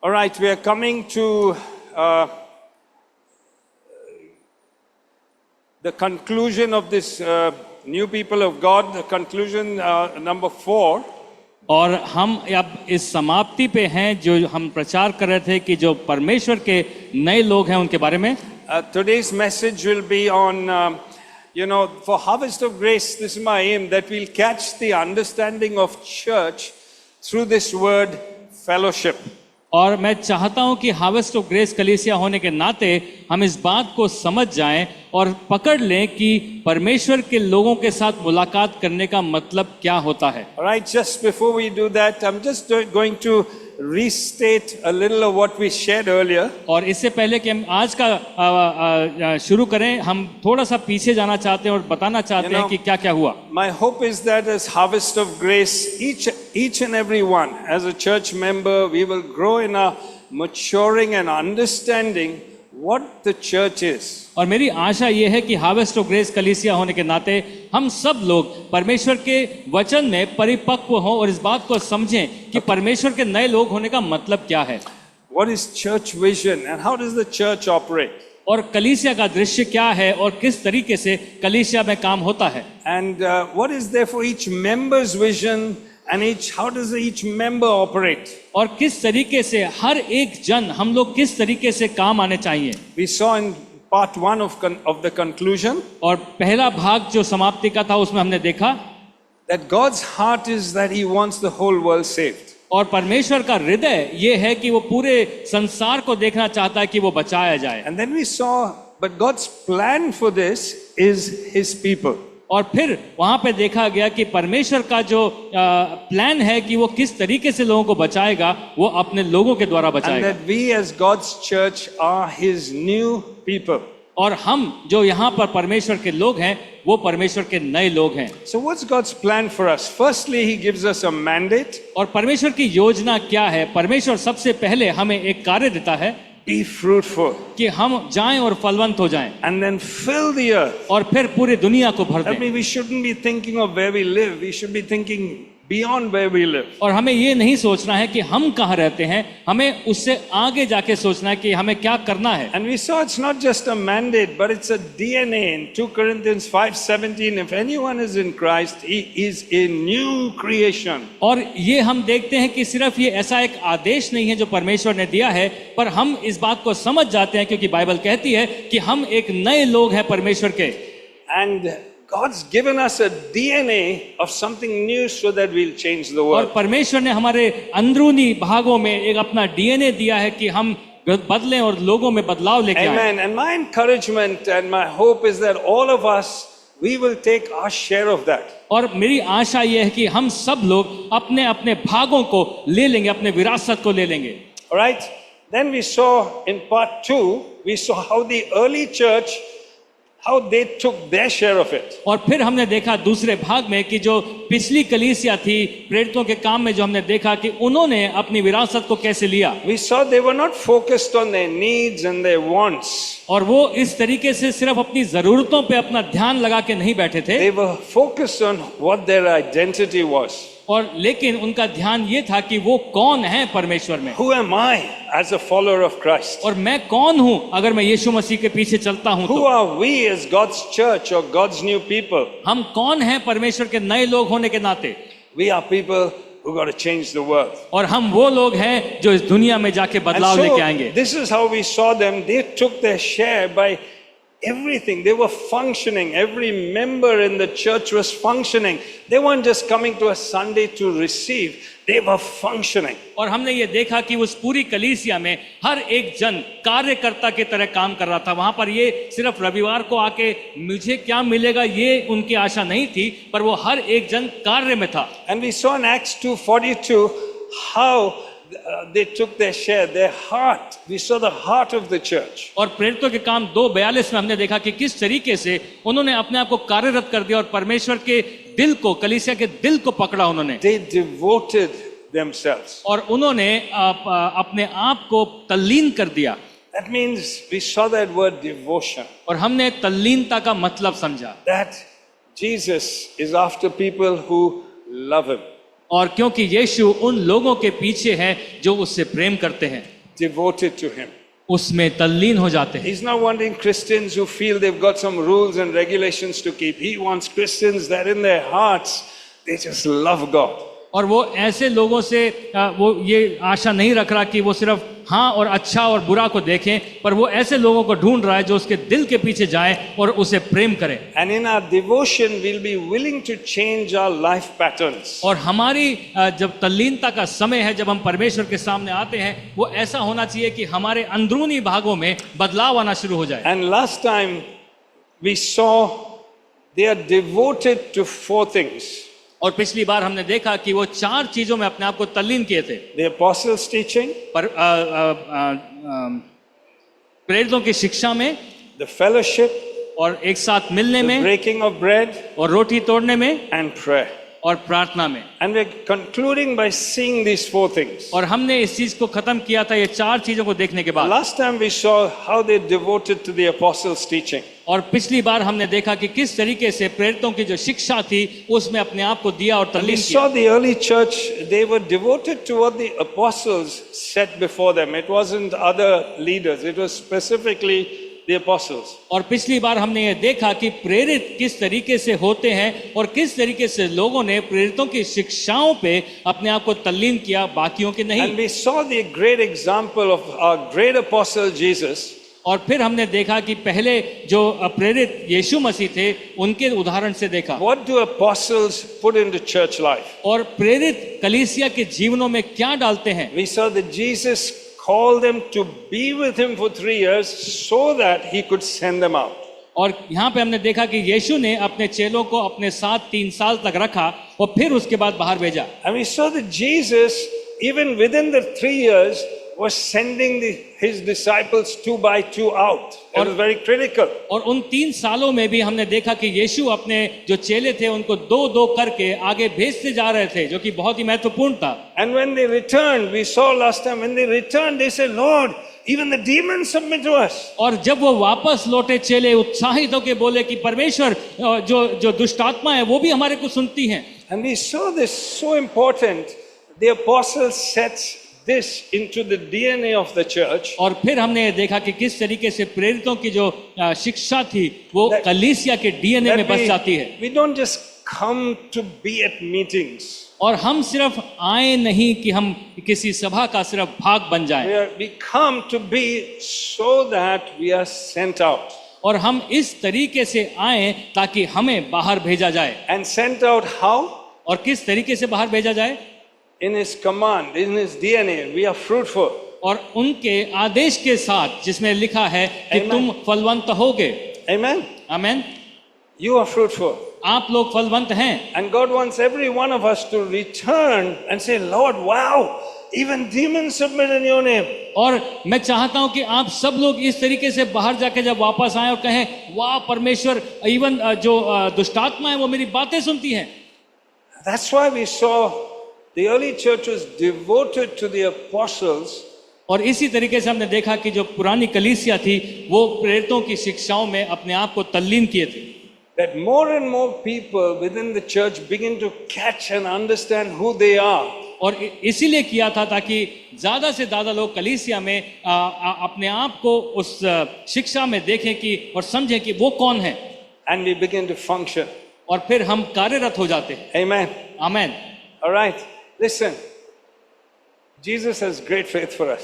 All right, we are coming to the conclusion of this New People of God, the conclusion number 4. और हम अब इस समाप्ति पे हैं जो हम प्रचार कर रहे थे कि जो परमेश्वर के नए लोग हैं उनके बारे में. Today's message will be on, for Harvest of Grace, this is my aim, that we'll catch the understanding of church through this word fellowship. और मैं चाहता हूं कि हार्वेस्ट ऑफ ग्रेस कलीसिया होने के नाते हम इस बात को समझ जाएं और पकड़ लें कि परमेश्वर के लोगों के साथ मुलाकात करने का मतलब क्या होता है. All right, just before we do that, I'm just going to restate a little of what we shared earlier. और इससे पहले कि हम आज का शुरू करें, हम थोड़ा सा पीछे जाना चाहते हैं और बताना चाहते हैं कि क्या क्या हुआ. My hope is that as Harvest of Grace, each and every one, as a church member, we will grow in our maturing and understanding what the church is. और मेरी आशा ये है कि हार्वेस्ट ऑफ ग्रेस कलीसिया होने के नाते हम सब लोग परमेश्वर के वचन में परिपक्व हों और इस बात को समझें कि परमेश्वर के नए लोग होने का मतलब क्या है. What is church vision and how does the church operate? और कलीसिया का दृश्य क्या है और किस तरीके से कलीसिया में काम होता है. And what is there for each member's vision and how does each member operate? और किस तरीके से हर एक जन हम लोग किस तरीके से काम आने चाहिए. We saw in part 1 of the conclusion. और पहला भाग जो समाप्ति का था उसमें हमने देखा that God's heart is that He wants the whole world saved. और परमेश्वर का हृदय ये है कि वो पूरे संसार को देखना चाहता है कि वो बचाया जाए. And then we saw, but God's plan for this is His people. और फिर वहां पे देखा गया कि परमेश्वर का जो प्लान है कि वो किस तरीके से लोगों को बचाएगा, वो अपने लोगों के द्वारा बचाएगा. And that we as God's church are His new people. और हम जो यहाँ पर परमेश्वर के लोग हैं वो परमेश्वर के नए लोग हैं. So what's God's plan for us? Firstly, He gives us a mandate. और परमेश्वर की योजना क्या है? परमेश्वर सबसे पहले हमें एक कार्य देता है, be fruitful, कि हम जाएं और फलवंत हो जाएं. and then fill the earth. और फिर पूरी दुनिया को भर That दें. means we shouldn't be thinking of where we live. We should be thinking beyond where we live. और हमें ये नहीं सोचना है कि हम कहाँ रहते हैं, हमें उससे आगे जाके सोचना है कि हमें क्या करना है. And we saw it's not just a mandate, but it's a DNA. In 2 Corinthians 5:17, if anyone is in Christ, he is a new creation. और ये हम देखते हैं कि सिर्फ ये ऐसा एक आदेश नहीं है जो परमेश्वर ने दिया है, पर हम इस बात को समझ जाते हैं क्योंकि बाइबल कहती है कि हम एक नए लोग हैं परमेश्वर के. And God's given us a DNA of something new so that we'll change the और world. परमेश्वर ने हमारे अंदरूनी भागों में एक अपना डीएनए दिया है कि हम बदलें और लोगों में बदलाव लेके आएं. Amen. And my encouragement and my hope is that all of us, we will take our share of that. और मेरी आशा ये है कि हम सब लोग अपने अपने भागों को ले लेंगे, अपने विरासत को ले लेंगे. All right? Then we saw in part 2, we saw how the early church, how they took their share of it. और फिर हमने देखा दूसरे भाग में कि जो पिछली कलीसिया थी प्रेरितों के काम में, जो हमने देखा कि उन्होंने अपनी विरासत को कैसे लिया. We saw they were not focused on their needs and their wants. और वो इस तरीके से सिर्फ अपनी जरूरतों पे अपना ध्यान लगा के नहीं बैठे थे. They were focused on what their identity was. और लेकिन उनका ध्यान ये था कि वो कौन है परमेश्वर में. Who am I as a follower of Christ? और मैं कौन हूं अगर मैं यीशु मसीह के पीछे चलता हूं. Who तो are we as God's church or God's new people? हम कौन हैं परमेश्वर के नए लोग होने के नाते. We are people who got to change the world. और हम वो लोग हैं जो इस दुनिया में जाके And बदलाव लेके so आएंगे. this is how we saw them. They took their share by everything. They were functioning. Every member in the church was functioning. They weren't just coming to a Sunday to receive. They were functioning. और हमने ये देखा कि उस पूरी कलीसिया में हर एक जन कार्यकर्ता की तरह काम कर रहा था. वहां पर ये सिर्फ रविवार को आके मुझे क्या मिलेगा ये उनकी आशा नहीं थी, पर वो हर एक जन कार्य में था. And we saw in Acts 2:42 how they took their share, their heart. We saw the heart of the church. और प्रेरितों के काम 2:42 में हमने देखा कि किस तरीके से उन्होंने अपने आप को कार्यरत कर दिया और परमेश्वर के दिल को, कलीसिया के दिल को पकड़ा उन्होंने. They devoted themselves. और उन्होंने अपने आप को तल्लीन कर दिया. That means we saw that word devotion. और हमने तल्लीनता का मतलब समझा. That Jesus is after people who love Him. और क्योंकि यीशु उन लोगों के पीछे है जो उससे प्रेम करते हैं, devoted to him. उसमें तल्लीन हो जाते हैं। He's not wanting Christians who feel they've got some rules and regulations to keep. He wants Christians that in their hearts, they just love God. और वो ऐसे लोगों से वो ये आशा नहीं रख रहा कि वो सिर्फ हाँ और अच्छा और बुरा को देखें, पर वो ऐसे लोगों को ढूंढ रहा है जो उसके दिल के पीछे जाए और उसे प्रेम करें। And in our devotion, we'll be willing to change our life patterns. और हमारी जब तल्लीनता का समय है, जब हम परमेश्वर के सामने आते हैं, वो ऐसा होना चाहिए कि हमारे अंदरूनी भागों में बदलाव आना शुरू हो जाए। And last time we saw they are devoted to 4 things. और पिछली बार हमने देखा कि वो 4 चीजों में अपने आप को तल्लीन किए थे। The apostles' teaching, पर प्रेरितों की शिक्षा में, the fellowship, और एक साथ मिलने the में, breaking of bread, और रोटी तोड़ने में, and prayer. और प्रार्थना में। And we're concluding by seeing these 4 things. और हमने इस चीज को खत्म किया था ये 4 चीजों को देखने के बाद। Last time we saw how they devoted to the apostles' teaching. और पिछली बार हमने देखा कि किस तरीके से प्रेरितों की जो शिक्षा थी उसमें अपने आप को दिया और And we तल्लीन saw किया। the early church, they were devoted to what the apostles set before them. It wasn't other leaders, it was specifically the apostles. और पिछली बार हमने ये देखा कि प्रेरित किस तरीके से होते हैं और किस तरीके से लोगों ने प्रेरितों की शिक्षाओं पे अपने आप को तल्लीन किया, बाकियों के नहीं। And we saw the great example of our great apostle Jesus. और फिर हमने देखा कि पहले जो प्रेरित यीशु मसीह थे उनके उदाहरण से देखा। What do apostles put into church life? और प्रेरित कलीसिया के जीवनों में क्या डालते हैं? We saw that Jesus called them to be with him for 3 years so that he could send them out. और यहाँ पे हमने देखा कि यीशु ने अपने चेलों को अपने साथ 3 साल तक रखा और फिर उसके बाद बाहर भेजा। And we saw that Jesus, even within the 3 years, was sending his disciples 2 by 2 out. It was very critical. और उन 3 सालों में भी हमने देखा कि यीशु अपने जो चेले थे उनको 2-2 करके आगे भेजते जा रहे थे, जो कि बहुत ही महत्वपूर्ण था। And when they returned, we saw last time, when they returned, they said, Lord, even the demons submit to us. और जब वो वापस लौटे चेले उत्साहित होकर बोले कि परमेश्वर जो दुष्ट आत्मा है वो भी हमारे को सुनती हैं। And we saw this so important. The apostles set this into the DNA of the church. और फिर हमने ये देखा कि किस तरीके से प्रेरितों की जो शिक्षा थी वो कलीसिया के डीएनए में बस जाती है। We don't just come to be at meetings. और हम सिर्फ आए नहीं कि हम किसी सभा का सिर्फ भाग बन जाएं। We come to be so that we are sent out. और हम इस तरीके से आए ताकि हमें बाहर भेजा जाए। And sent out how? और किस तरीके से बाहर भेजा जाए? In his command, in his DNA, we are fruitful. और उनके आदेश के साथ जिसमें लिखा है कि Amen. तुम फलवंत होगे। Amen. Amen. You are fruitful. आप लोग फलवंत हैं। And God wants every one of us to return and say, Lord, wow, even demons submit in your name. और मैं चाहता हूं कि आप सब लोग इस तरीके से बाहर जाके जब वापस आए और कहें वाह परमेश्वर, इवन जो दुष्टात्मा है वो मेरी बातें सुनती हैं। That's why we saw the early church was devoted to the apostles. और इसी तरीके से हमने देखा कि जो पुरानी कलीसिया थी वो प्रेरितों की शिक्षाओं में अपने आप को तल्लीन किए थे। That more and more people within the church begin to catch and understand who they are. और इसीलिए किया था ताकि ज्यादा से ज्यादा लोग कलीसिया में अपने आप को उस शिक्षा में देखें कि और समझें कि वो कौन है। And we begin to function. और फिर हम कार्यरत हो जाते हैं। Amen. Amen. All right. Listen. Jesus has great faith for us.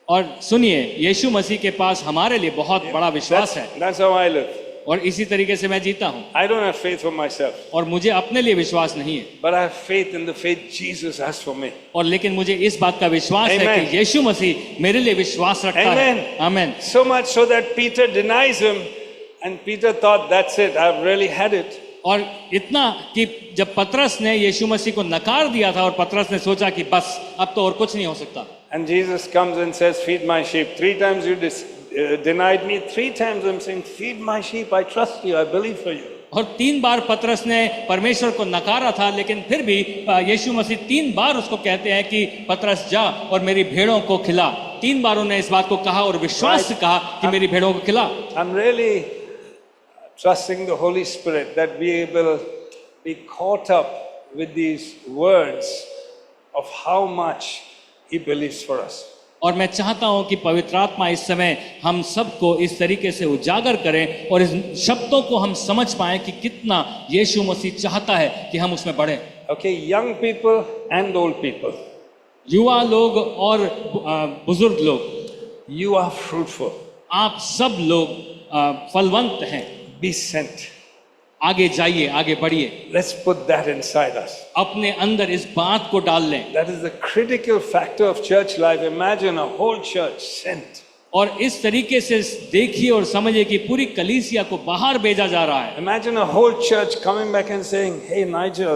और सुनिए, यीशु मसीह के पास हमारे लिए बहुत बड़ा विश्वास है। That's how I live. और इसी तरीके से मैं जीता हूँ। I don't have faith for myself. और मुझे अपने लिए विश्वास नहीं है। But I have faith in the faith Jesus has for me. और लेकिन मुझे इस बात का विश्वास है Amen. कि यीशु मसीह मेरे लिए विश्वास रखता Amen. है। आमेन। So much so that Peter denies him, and Peter thought, that's it, I've really had it. और इतना कि जब पतरस ने यीशु मसीह को नकार दिया था और पतरस ने सोचा कि बस अब तो और कुछ नहीं हो सकता। And Jesus comes and says, feed my sheep. 3 times you denied me. 3 times I'm saying, feed my sheep. I trust you. I believe for you. और 3 बार पतरस ने परमेश्वर को नकारा था, लेकिन फिर भी यीशु मसीह 3 बार उसको कहते हैं कि पतरस जा और मेरी भेड़ों को खिला। 3 बार उन्होंने इस बात को कहा और विश्वास से कहा कि मेरी भेड़ों को खिला। I'm really trusting the Holy Spirit that we will be caught up with these words of how much He believes for us. और मैं चाहता हूं कि पवित्र आत्मा इस समय हम सबको इस तरीके से उजागर करें और इस शब्दों को हम समझ पाएं कि कितना यीशु मसीह चाहता है कि हम उसमें बढ़ें। Okay, young people and old people, युवा लोग और बुजुर्ग लोग, you are fruitful. आप सब लोग फलवंत हैं। Be sent. आगे जाइए, आगे बढ़िए, Let's put that inside us. अपने अंदर इस बात को डाल लें। That is the critical factor of church life. Imagine a whole church sent. और इस तरीके से देखिए और समझिए कि पूरी कलीसिया को बाहर भेजा जा रहा है। Imagine a whole church coming back and saying, "Hey Nigel,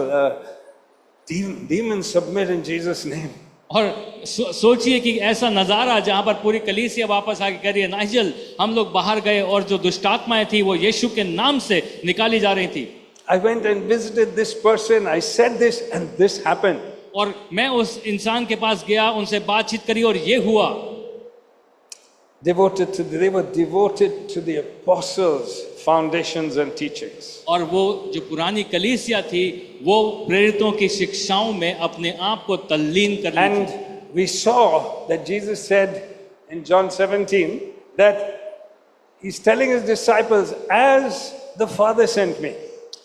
demons submit in Jesus' name." और सोचिए कि ऐसा नजारा जहां पर पूरी कलीसिया वापस आके कह रही है, नाइजल हम लोग बाहर गए और जो दुष्टात्माएं थी वो यीशु के नाम से निकाली जा रही थी। I went and visited this person. I said this and this happened. और मैं उस इंसान के पास गया, उनसे बातचीत करी और ये हुआ। They were devoted to the apostles' foundations and teachings. और वो जो पुरानी कलीसिया थी वो प्रेरितों की शिक्षाओं में अपने आप को तल्लीन कर ली And थी। we saw that Jesus said in John 17 that He's telling His disciples, "As the Father sent me."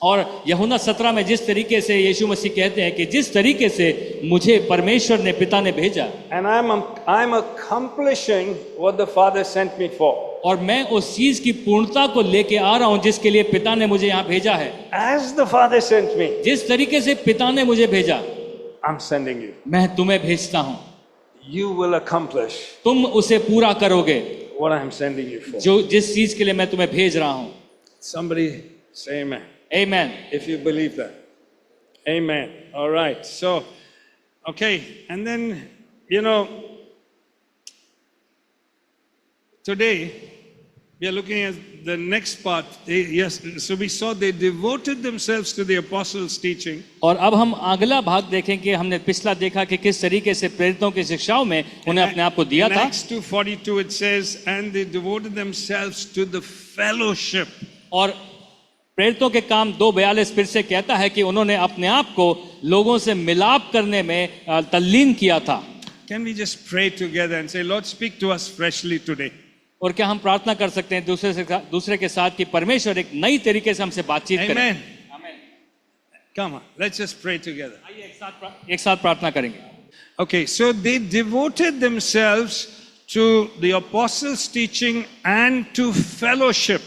और यूहन्ना 17 में जिस तरीके से यीशु मसीह कहते हैं कि जिस तरीके से मुझे परमेश्वर ने, पिता ने भेजा, And I'm accomplishing what the Father sent me for. और मैं उस चीज की पूर्णता को लेके आ रहा हूं जिसके लिए पिता ने मुझे यहाँ भेजा है। As the Father sent me, जिस तरीके से पिता ने मुझे भेजा, I'm sending you. मैं तुम्हें भेजता हूं, You will accomplish तुम उसे पूरा करोगे what I'm sending you for. जो जिस चीज के लिए मैं तुम्हें भेज रहा हूं। Somebody say amen आमीन। if you believe that. Amen. All right. So, okay. And then, today we are looking at the next part. So we saw they devoted themselves to the apostles' teaching. और अब हम अगला भाग देखेंगे। हमने पिछला देखा कि किस तरीके से प्रेरितों की शिक्षाओं में उन्हें अपने आप को दिया In था। Acts 2:42 it says, and they devoted themselves to the fellowship. और प्रेरितों के काम 2:42 फिर से कहता है कि उन्होंने अपने आप को लोगों से मिलाप करने में तल्लीन किया था। Can we just pray together and say, Lord, speak to us freshly today? और क्या हम प्रार्थना कर सकते हैं दूसरे के साथ कि परमेश्वर एक नई तरीके से हमसे बातचीत करें। Amen. आमीन। Come on, let's just pray together. आइए एक साथ प्रार्थना करेंगे। Okay, so they devoted themselves to the apostles' teaching and to fellowship.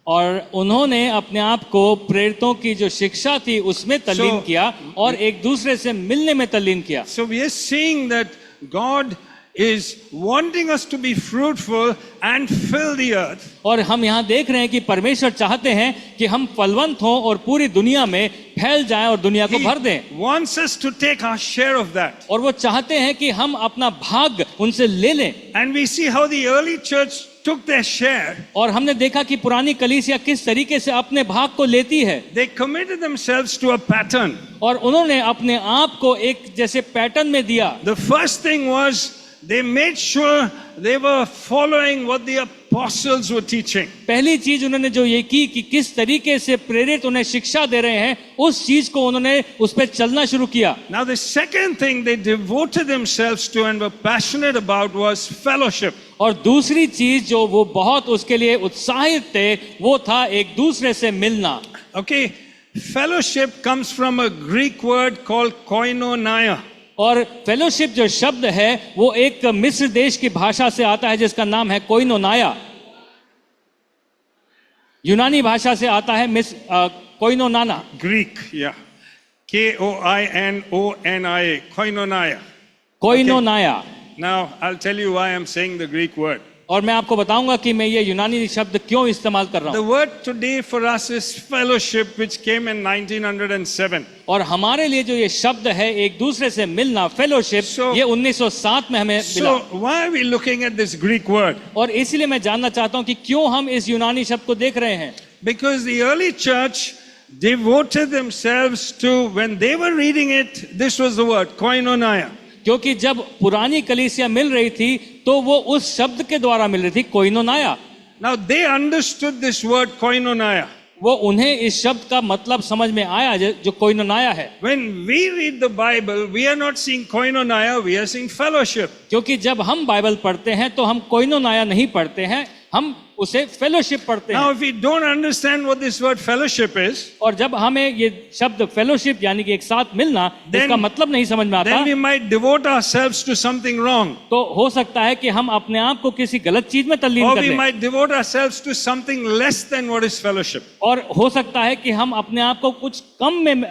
और उन्होंने अपने आप को प्रेरितों की जो शिक्षा थी उसमें तल्लीन किया और एक दूसरे से मिलने में तल्लीन किया। So we are seeing that God is wanting us to be fruitful and fill the earth. और हम यहाँ देख रहे हैं कि परमेश्वर चाहते हैं कि हम फलवंत हों और पूरी दुनिया में फैल जाएं और दुनिया को भर दें। He wants us to take our share of that. और वो चाहते हैं कि हम अपना भाग उनसे ले लें। And we see how the early church took their share. और हमने देखा कि पुरानी कलीसिया किस तरीके से अपने भाग को लेती है। They committed themselves to a pattern. और उन्होंने अपने आप को एक जैसे पैटर्न में दिया। The first thing was they made sure they were following what the apostles were teaching. पहली चीज उन्होंने जो ये की कि किस तरीके से प्रेरित उन्हें शिक्षा दे रहे हैं उस चीज को उन्होंने उस पर चलना शुरू किया। Now the second thing they devoted themselves to and were passionate about was fellowship. और दूसरी चीज जो वो बहुत उसके लिए उत्साहित थे वो था एक दूसरे से मिलना। Okay, fellowship comes from a Greek word called koinonia. और फेलोशिप जो शब्द है वो एक मिस्र देश की भाषा से आता है जिसका नाम है कोइनोनाया। यूनानी भाषा से आता है कोइनोनाना। Greek, yeah. Koinonia, koinonia. कोइनोनाया। Now, I'll tell you why I'm saying the Greek word. और मैं आपको बताऊंगा कि मैं ये यूनानी शब्द क्यों इस्तेमाल कर रहा The हूँ। word today for us is fellowship, which came in 1907. और हमारे लिए जो ये शब्द है एक दूसरे से मिलना, फेलोशिप, ये 1907 में हमें मिला। So, why are we looking at this Greek word? और इसलिए मैं जानना चाहता हूँ कि क्यों हम इस यूनानी शब्द को देख रहे हैं। Because the early church devoted themselves to, when they were reading it, this was the word, koinonia. क्योंकि जब पुरानी कलीसिया मिल रही थी तो वो उस शब्द के द्वारा मिल रही थी, कोइनोनाया। Now they understood this word koinonia. वो उन्हें इस शब्द का मतलब समझ में आया जो कोइनोनाया है। When we read the Bible, we are not seeing koinonia, we are seeing fellowship. क्योंकि जब हम बाइबल पढ़ते हैं तो हम कोइनोनाया नहीं पढ़ते हैं, हम उसे फेलोशिप पढ़ते Now, हैं। if we don't understand what this word fellowship is, और जब हमें ये शब्द फेलोशिप यानी कि एक साथ मिलना इसका मतलब नहीं समझ में आता, then we might devote ourselves to something wrong. तो हो सकता है कि हम अपने आप को किसी गलत चीज में तल्लीन Or कर we लें, might devote ourselves to something less than what is fellowship. और हो सकता है कि हम अपने आप को कुछ कम में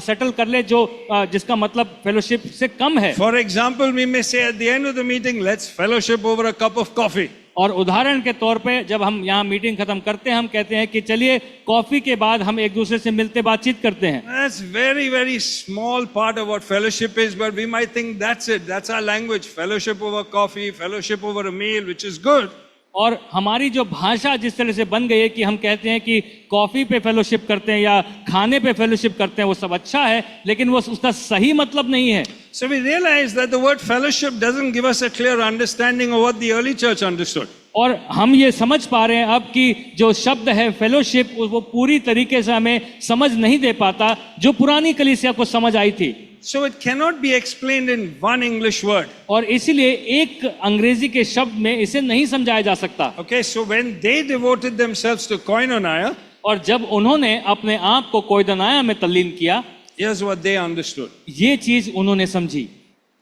सेटल कर ले जो जिसका मतलब फेलोशिप से कम है। For example, we may say at the end of the meeting, let's fellowship over a cup of coffee. और उदाहरण के तौर पे जब हम यहाँ मीटिंग खत्म करते हैं हम कहते हैं कि चलिए कॉफी के बाद हम एक दूसरे से मिलते बातचीत करते हैं। That's very, very small part of what fellowship is, but we might think that's it. That's our language. Fellowship over coffee, fellowship over a meal, which is good. और हमारी जो भाषा जिस तरह से बन गई है कि हम कहते हैं कि कॉफी पे फेलोशिप करते हैं या खाने पे फेलोशिप करते हैं, वो सब अच्छा है, लेकिन वो उसका सही मतलब नहीं है। So we realize that the word fellowship doesn't give us a clear understanding of what the early church understood. और हम ये समझ पा रहे हैं अब कि जो शब्द है फेलोशिप वो पूरी तरीके से हमें समझ नहीं दे पाता जो पुरानी कलीसिया को समझ आई थी। So it cannot be explained in one English word. और इसीलिए एक अंग्रेजी के शब्द में इसे नहीं समझाया जा सकता। Okay, so when they devoted themselves to koinonia, और जब उन्होंने अपने आप को कोइनोनाया में तल्लीन किया, here's what they understood. ये चीज उन्होंने समझी।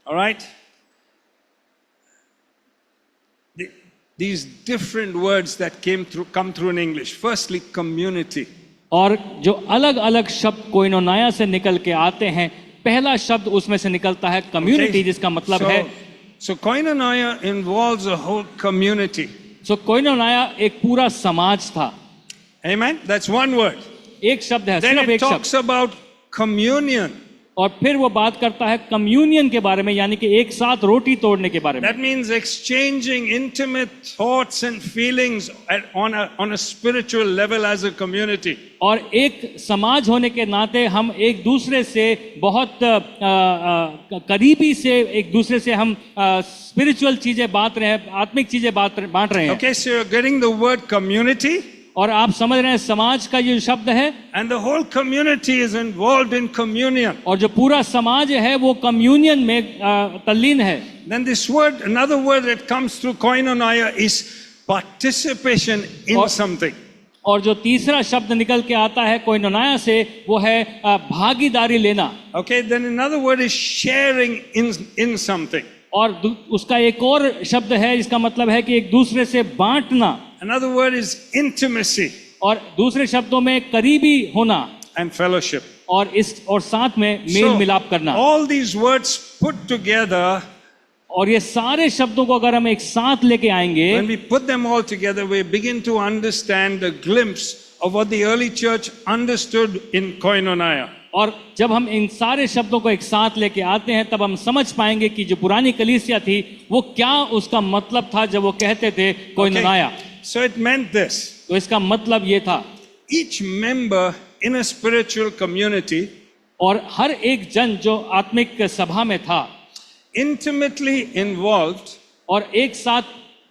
All right? These different words that come through in English. Firstly, community. और जो अलग अलग शब्द कोइनोनाया से निकल के आते हैं, पहला शब्द उसमें से निकलता है कम्युनिटी, जिसका मतलब है So koinonia involves a whole community. कोइनोनाया एक पूरा समाज था। Amen? That's one word. एक शब्द है, Then सिर्फ it एक शब्द। talks about communion. और फिर वो बात करता है कम्युनियन के बारे में, यानी कि एक साथ रोटी तोड़ने के बारे में। That means exchanging intimate thoughts and feelings on a spiritual level as a community. और एक समाज होने के नाते हम एक दूसरे से बहुत करीबी से एक दूसरे से हम स्पिरिचुअल चीजें बांट रहे हैं, आत्मिक चीजें बांट रहे हैं। Okay, so you're getting the word community. और आप समझ रहे हैं समाज का ये शब्द है, And the whole community is involved in communion. और जो पूरा समाज है वो कम्युनियन में तल्लीन है। Then this word, another word that comes through koinonia is participation in something. और जो तीसरा शब्द निकल के आता है कोइनोनाया से वो है भागीदारी लेना। Okay, then another word is sharing in something. और उसका एक और शब्द है, इसका मतलब है कि एक दूसरे से बांटना। Another word is intimacy और दूसरे शब्दों में करीबी होना and fellowship. और साथ में मेल मिलाप करना। All these words put together, और ये सारे शब्दों को अगर हम एक साथ लेके आएंगे, when we put them all together, we begin to understand a glimpse of what the early church understood in koinonia. और जब हम इन सारे शब्दों को एक साथ लेके आते हैं तब हम समझ पाएंगे कि जो पुरानी कलीसिया थी वो क्या उसका मतलब था जब वो कहते थे कोइनोनाया। So it meant this. तो इसका मतलब ये था, Each member in a spiritual community, और हर एक जन जो आत्मिक सभा में था, intimately involved और एक साथ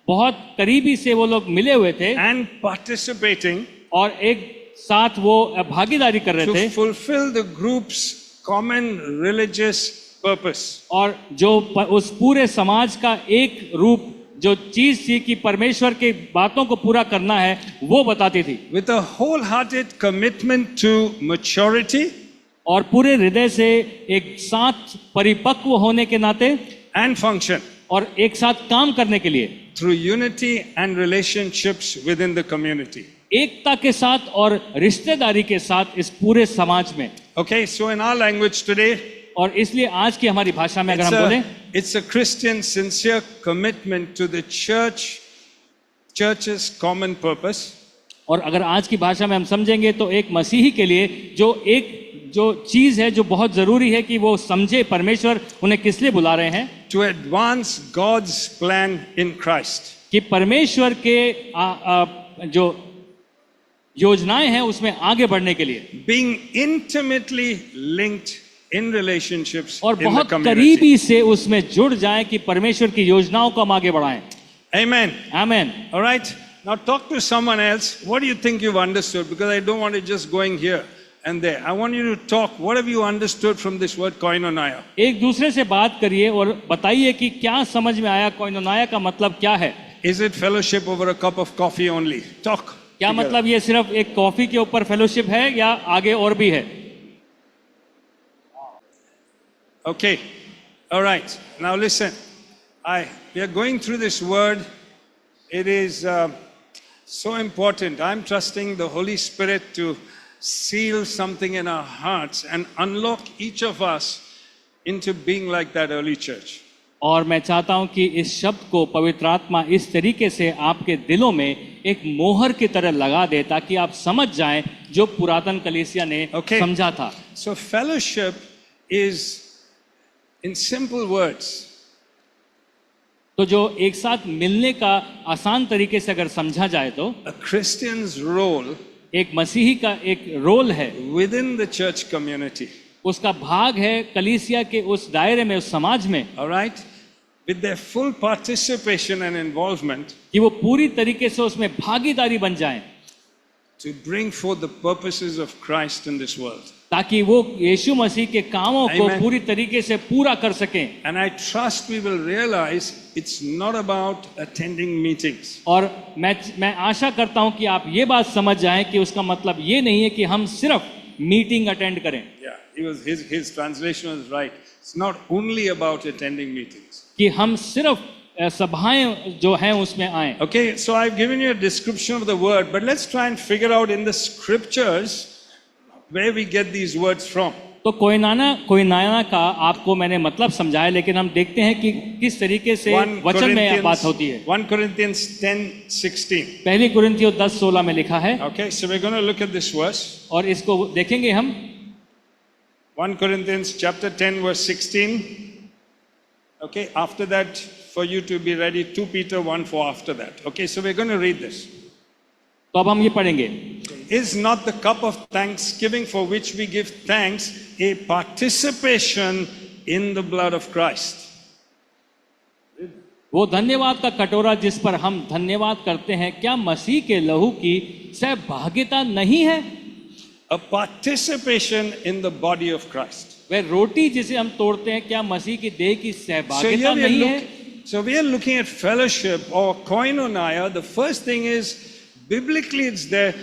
बहुत करीबी से वो लोग मिले हुए थे and participating और एक साथ वो भागीदारी कर रहे to थे fulfill the group's common religious purpose. और जो उस पूरे समाज का एक रूप जो चीज थी कि परमेश्वर की बातों को पूरा करना है वो बताती थी। With a wholehearted commitment to maturity और पूरे हृदय से एक साथ परिपक्व होने के नाते and function और एक साथ काम करने के लिए through unity and relationships within the community. एकता के साथ और रिश्तेदारी के साथ इस पूरे समाज में। Okay, so in our language today, और इसलिए आज की हमारी भाषा में अगर हम बोले, it's a Christian sincere commitment to the church's common purpose. और अगर आज की भाषा में हम समझेंगे तो एक मसीही के लिए जो चीज है जो बहुत जरूरी है कि वो समझे परमेश्वर उन्हें किस लिए बुला रहे हैं, To advance God's plan in Christ. कि परमेश्वर के जो योजनाएं हैं उसमें आगे बढ़ने के लिए, Being intimately linked in relationships और in the बहुत community. करीबी से उसमें जुड़ जाएं कि परमेश्वर की योजनाओं को हम आगे बढ़ाएं। Amen. Amen. All right. Now talk to someone else. What do you think you've understood? Because I don't want it just going here and there. I want you to talk. What have you understood from this word koinonia? एक दूसरे से बात करिए और बताइए कि क्या समझ में आया, कोइनोनिया का मतलब क्या है। Is it fellowship over a cup of coffee only? Talk. क्या together. मतलब ये सिर्फ एक कॉफी के ऊपर फेलोशिप है या आगे और भी है? Okay. All right. Now listen. We are going through this word. It is so important. I'm trusting the Holy Spirit to seal something in our hearts and unlock each of us into being like that early church. और मैं चाहता हूं कि इस शब्द को पवित्र आत्मा इस तरीके से आपके दिलों में एक मोहर की तरह लगा दे ताकि आप समझ जाएं जो पुरातन कलीसिया ने समझा था। So fellowship is, in simple words, तो जो एक साथ मिलने का आसान तरीके से अगर समझा जाए तो a Christian's role एक मसीही का एक रोल है, within the church community. उसका भाग है कलीसिया के उस दायरे में, उस समाज में, All right? With their full participation and involvement कि वो पूरी तरीके से उसमें भागीदारी बन जाएं to bring forth the purposes of Christ in this world. ताकि वो यीशु मसीह के कामों को Amen. पूरी तरीके से पूरा कर सकें। And I trust we will realize it's not about attending meetings. और मैं आशा करता हूं कि आप ये बात समझ जाएं कि उसका मतलब ये नहीं है कि हम सिर्फ मीटिंग अटेंड करें। Yeah, his translation was right. It's not only about attending meetings. कि हम सिर्फ सभाएं जो हैं उसमें आएं। Okay, so I've given you a description of the word, but let's try and figure out in the scriptures where we get these words from. तो कोइनाना का आपको मैंने मतलब समझाया, लेकिन हम देखते हैं कि किस तरीके से वचन में बात होती है। 1 Corinthians 10:16. पहली कुरिन्थियों 10:16 में लिखा है। Okay, so we're going to look at this verse. और इसको देखेंगे हम। 1 Corinthians chapter 10 verse 16. Okay, after that, for you to be ready, 2 Peter 1:4 after that. Okay, so we're going to read this. तो अब हम ये पढ़ेंगे। Is not the cup of thanksgiving for which we give thanks a participation in the blood of Christ? वो धन्यवाद का कटोरा जिस पर हम धन्यवाद करते हैं, क्या मसीह के लहू की सहभागिता नहीं है? A participation in the body of Christ. वह रोटी जिसे हम तोड़ते हैं, क्या मसीह की देह की सहभागिता नहीं है? So we are looking at fellowship or koinonia. The first thing is, biblically it's there,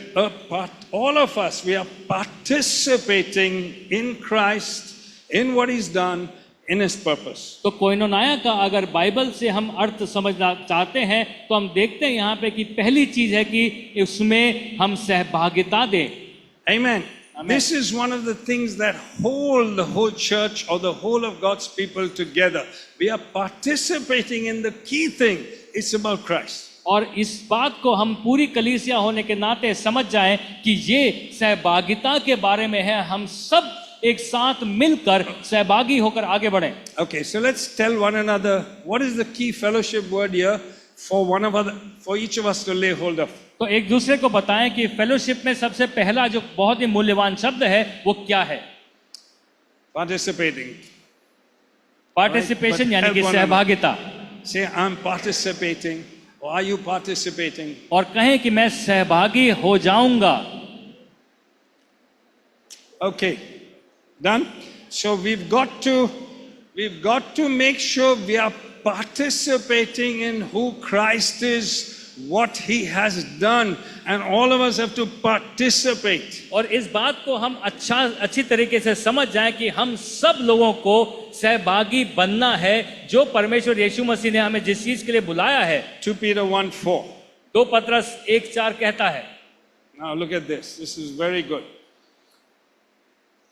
all of us, we are participating in Christ, in what He's done, in His purpose. तो कोइनोनिया का अगर बाइबल से हम अर्थ समझना चाहते हैं तो हम देखते हैं यहाँ पे कि पहली चीज है कि उसमें हम सहभागिता दें। Amen. Amen. This is one of the things that hold the whole church or the whole of God's people together. We are participating in the key thing. It's about Christ. और इस बात को हम पूरी कलीसिया होने के नाते समझ जाएं कि ये सहभागिता के बारे में है। हम सब एक साथ मिलकर सहभागी होकर आगे बढ़ें। Okay, so let's tell one another what is the key fellowship word here for each of us to lay hold of. तो एक दूसरे को बताएं कि फेलोशिप में सबसे पहला जो बहुत ही मूल्यवान शब्द है वो क्या है? Participating. पार्टिसिपेशन But यानी help कि one सहभागिता। Say, I'm participating. Or are you participating? और कहें कि मैं सहभागी हो जाऊंगा। Okay, done. So we've got to make sure we are participating in who Christ is, what He has done, and all of us have to participate. और इस बात को हम अच्छी तरीके से समझ जाएं कि हम सब लोगों को सहभागी बनना है जो परमेश्वर यीशु मसीह ने हमें जिस चीज के लिए बुलाया है। 2 Peter 1:4. 2 पत्रस 1:4 कहता है। Now look at this. This is very good.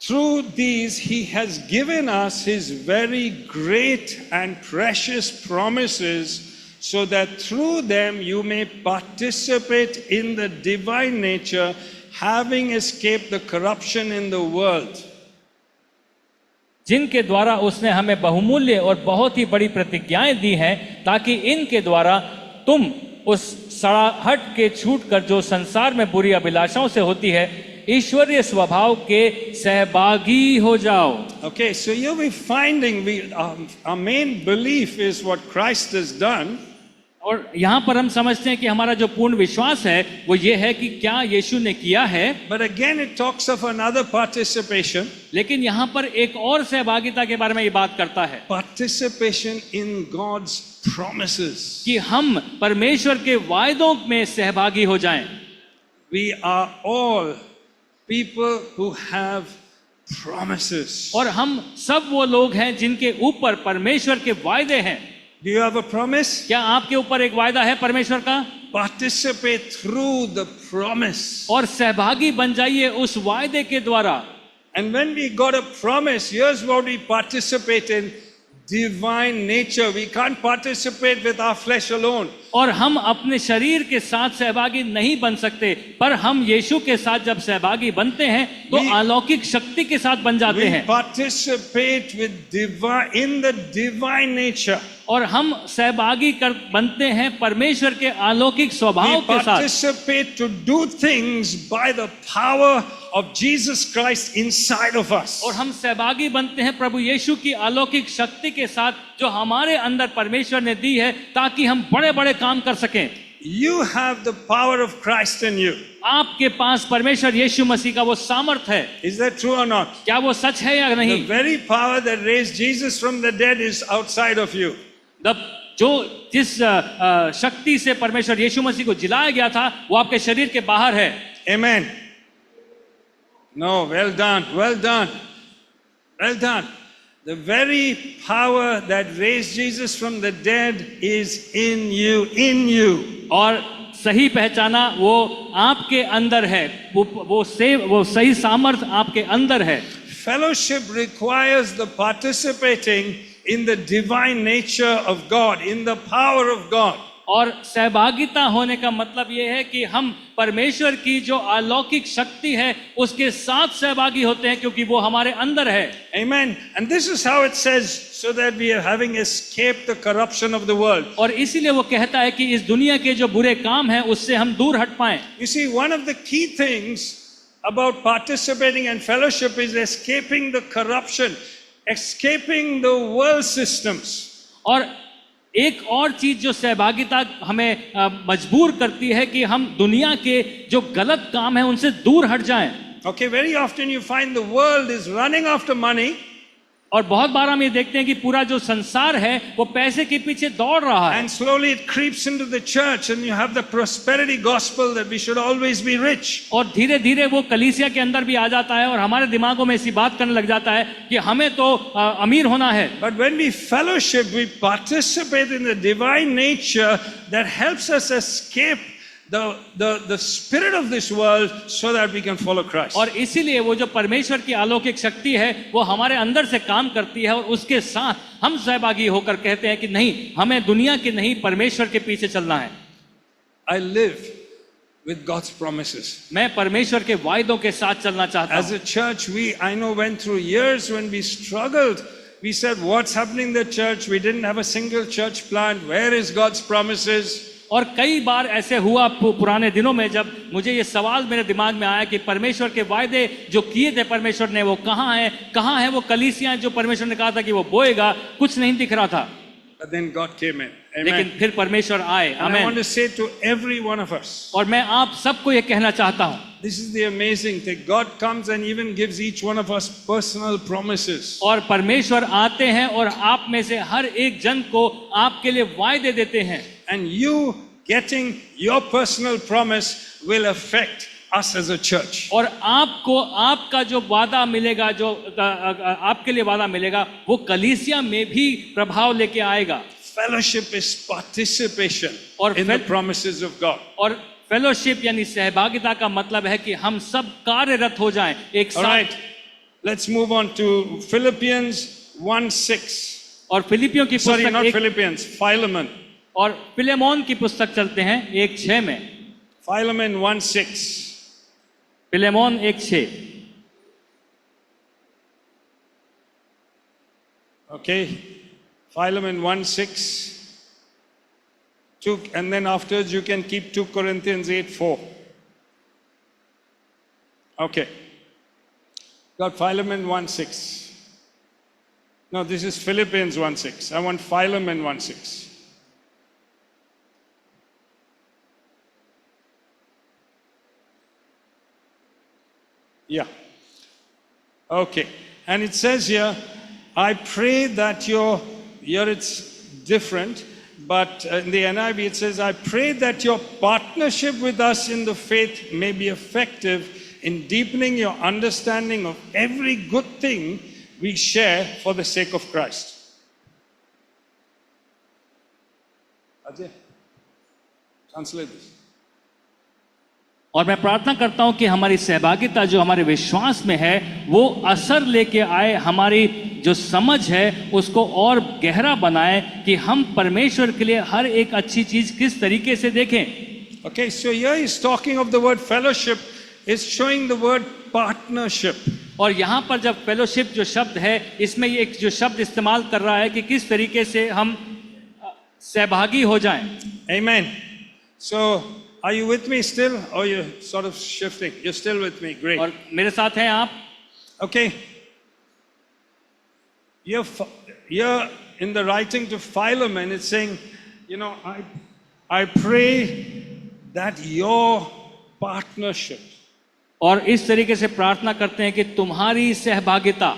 Through these He has given us His very great and precious promises, so that through them you may participate in the divine nature, having escaped the corruption in the world. जिनके द्वारा उसने हमें बहुमूल्य और बहुत ही बड़ी प्रतिज्ञाएं दी हैं, ताकि इनके द्वारा तुम उस सड़ाहट के छूटकर जो संसार में बुरी अभिलाषाओं से होती है, ईश्वरीय स्वभाव के सहभागी हो जाओ। Okay, so here we're finding our main belief is what Christ has done. और यहाँ पर हम समझते हैं कि हमारा जो पूर्ण विश्वास है वो ये है कि क्या यीशु ने किया है। But again, it talks of another participation. लेकिन यहाँ पर एक और सहभागिता के बारे में ये बात करता है Participation in God's promises. कि हम परमेश्वर के वायदों में सहभागी हो जाएं। We are all people who have promises. और हम सब वो लोग हैं जिनके ऊपर परमेश्वर के वायदे हैं। Do you have a promise? क्या आपके ऊपर एक वायदा है परमेश्वर का? Participate through the promise. और सहभागी बन जाइए उस वायदे के द्वारा। And when we got a promise, here's what we participate in: divine nature. We can't participate with our flesh alone. और हम अपने शरीर के साथ सहभागी नहीं बन सकते, पर हम यीशु के साथ जब सहभागी बनते हैं तो अलौकिक शक्ति के साथ बन जाते We हैं। participate in the divine nature. और हम सहभागी बनते हैं परमेश्वर के अलौकिक स्वभाव We के साथ। participate to do things by the power of Jesus Christ inside of us. और हम सहभागी बनते हैं प्रभु यीशु की अलौकिक शक्ति के साथ जो हमारे अंदर परमेश्वर ने दी है, ताकि हम बड़े बड़े काम कर सकें। You have the power of Christ in you. आपके पास परमेश्वर यीशु मसीह का वो सामर्थ है। Is that true or not? क्या वो सच है या The नहीं? very power that raised Jesus from the dead is outside of you. जिस शक्ति से परमेश्वर यीशु मसीह को जिलाया गया था वो आपके शरीर के बाहर है। Amen. No, well done, well done, well done. The very power that raised Jesus from the dead is in you, in you. और सही पहचाना, वो आपके अंदर है, वो सही सामर्थ आपके अंदर है। Fellowship requires the participating in the divine nature of God, in the power of God. और सहभागिता होने का मतलब ये है कि हम परमेश्वर की जो अलौकिक शक्ति है उसके साथ सहभागी होते हैं, क्योंकि वो हमारे अंदर है। Amen. And this is how it says, so that we are having escaped the corruption of the world. और इसीलिए वो कहता है कि इस दुनिया के जो बुरे काम हैं उससे हम दूर हट पाएं। You see, one of the key things about participating and fellowship is escaping the corruption, escaping the world systems. और एक और चीज जो सहभागिता हमें मजबूर करती है कि हम दुनिया के जो गलत काम है उनसे दूर हट जाएं। Okay, very often you find the world is running after money. और बहुत बार हम ये देखते हैं कि पूरा जो संसार है वो पैसे के पीछे दौड़ रहा है। And slowly it creeps into the church, and you have the prosperity gospel that we should always be rich. और धीरे धीरे वो कलीसिया के अंदर भी आ जाता है और हमारे दिमागों में ऐसी बात करने लग जाता है कि हमें तो अमीर होना है। But when we fellowship, we participate in the divine nature that helps us escape the spirit of this world, so that we can follow Christ. और इसीलिए वो जो परमेश्वर की अलौकिक शक्ति है वो हमारे अंदर से काम करती है और उसके साथ हम सहभागी होकर कहते हैं कि नहीं, हमें दुनिया के नहीं परमेश्वर के पीछे चलना है। I live with God's promises. मैं परमेश्वर के वायदों के साथ चलना चाहता As हूँ। a church, I know went through years when we struggled. We said, what's happening in the church? We didn't have a single church plant. Where is God's promises? और कई बार ऐसे हुआ पुराने दिनों में, जब मुझे ये सवाल मेरे दिमाग में आया कि परमेश्वर के वायदे जो किए थे परमेश्वर ने वो कहाँ है वो कलीसियां जो परमेश्वर ने कहा था कि वो बोएगा, कुछ नहीं दिख रहा था। But then God came in. लेकिन Amen. फिर परमेश्वर आए। And I want आमीन। to say to every one of us, और मैं आप सबको ये कहना चाहता हूँ, this is the amazing thing. God comes and even gives each one of us personal promises. और परमेश्वर आते हैं और आप में से हर एक जन को आपके लिए वायदे देते हैं। And you getting your personal promise will affect us as a church. और आपको आपका जो वादा मिलेगा, जो आपके लिए वादा मिलेगा, वो कलीसिया में भी प्रभाव लेके आएगा। Fellowship is participation और in the promises of God. और फेलोशिप यानी सहभागिता का मतलब है कि हम सब कार्यरत हो जाएं एक All साथ। right, let's move on to Philippians 1:6. और फिलिपियों की Sorry, not पुस्तक Philippians, Philemon. और फिलेमोन की पुस्तक चलते हैं 1:6 में। Philemon 1:6. Philemon 1:6। Okay, Philemon 1:6. And then afterwards you can keep 2 Corinthians 8:4. Okay. Got Philemon 1:6. No, this is Philippians 1:6. I want Philemon 1:6. Yeah. Okay. And it says here, I pray that here it's different, but in the NIV it says, I pray that your partnership with us in the faith may be effective in deepening your understanding of every good thing we share for the sake of Christ. Ajay, translate this. और मैं प्रार्थना करता हूं कि हमारी सहभागिता जो हमारे विश्वास में है वो असर लेके आए, हमारी जो समझ है उसको और गहरा बनाए कि हम परमेश्वर के लिए हर एक अच्छी चीज किस तरीके से देखें। Okay, so here he's talking of the word fellowship, is showing the word partnership. और यहाँ पर जब फेलोशिप जो शब्द है इसमें ये एक जो शब्द इस्तेमाल कर रहा है कि किस तरीके से हम सहभागी हो जाएं। Amen. So, are you with me still, or you're sort of shifting? You're still with me. Great. और मेरे साथ हैं आप। Okay. Here in the writing to Philemon, it's saying, I pray that your partnership. और इस तरीके से प्रार्थना करते हैं कि तुम्हारी सहभागिता।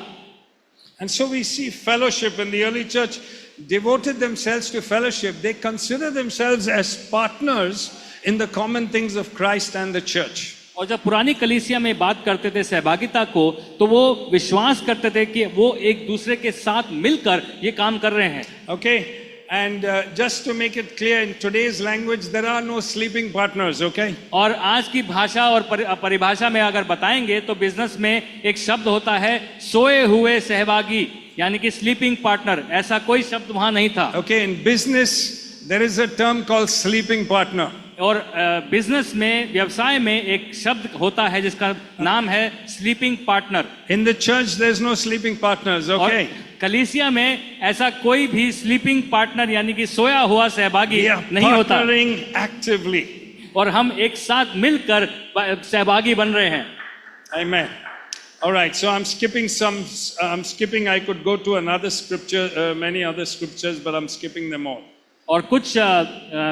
And so we see fellowship in the early church devoted themselves to fellowship. They consider themselves as partners in the common things of Christ and the church. और जब पुरानी कलीसिया में बात करते थे सहभागिता को, तो वो विश्वास करते थे कि वो एक दूसरे के साथ मिलकर ये काम कर रहे हैं। Okay, and just to make it clear, in today's language there are no sleeping partners. Okay. और आज की भाषा और परिभाषा में अगर बताएंगे तो बिजनेस में एक शब्द होता है सोए हुए सहभागी, यानी कि स्लीपिंग पार्टनर। ऐसा कोई शब्द वहां नहीं था। Okay, in business there is a term called sleeping partner. और बिजनेस में, व्यवसाय में एक शब्द होता है जिसका नाम है sleeping partner. In the church there is no sleeping partners. Okay. कलीसिया में ऐसा कोई भी स्लीपिंग पार्टनर यानी कि सोया हुआ सहभागी नहीं होता। Partnering actively. और हम एक साथ मिलकर सहभागी बन रहे हैं। Amen. All right, so I'm skipping, I could go to another scripture, many other scriptures, but I'm skipping them all. और कुछ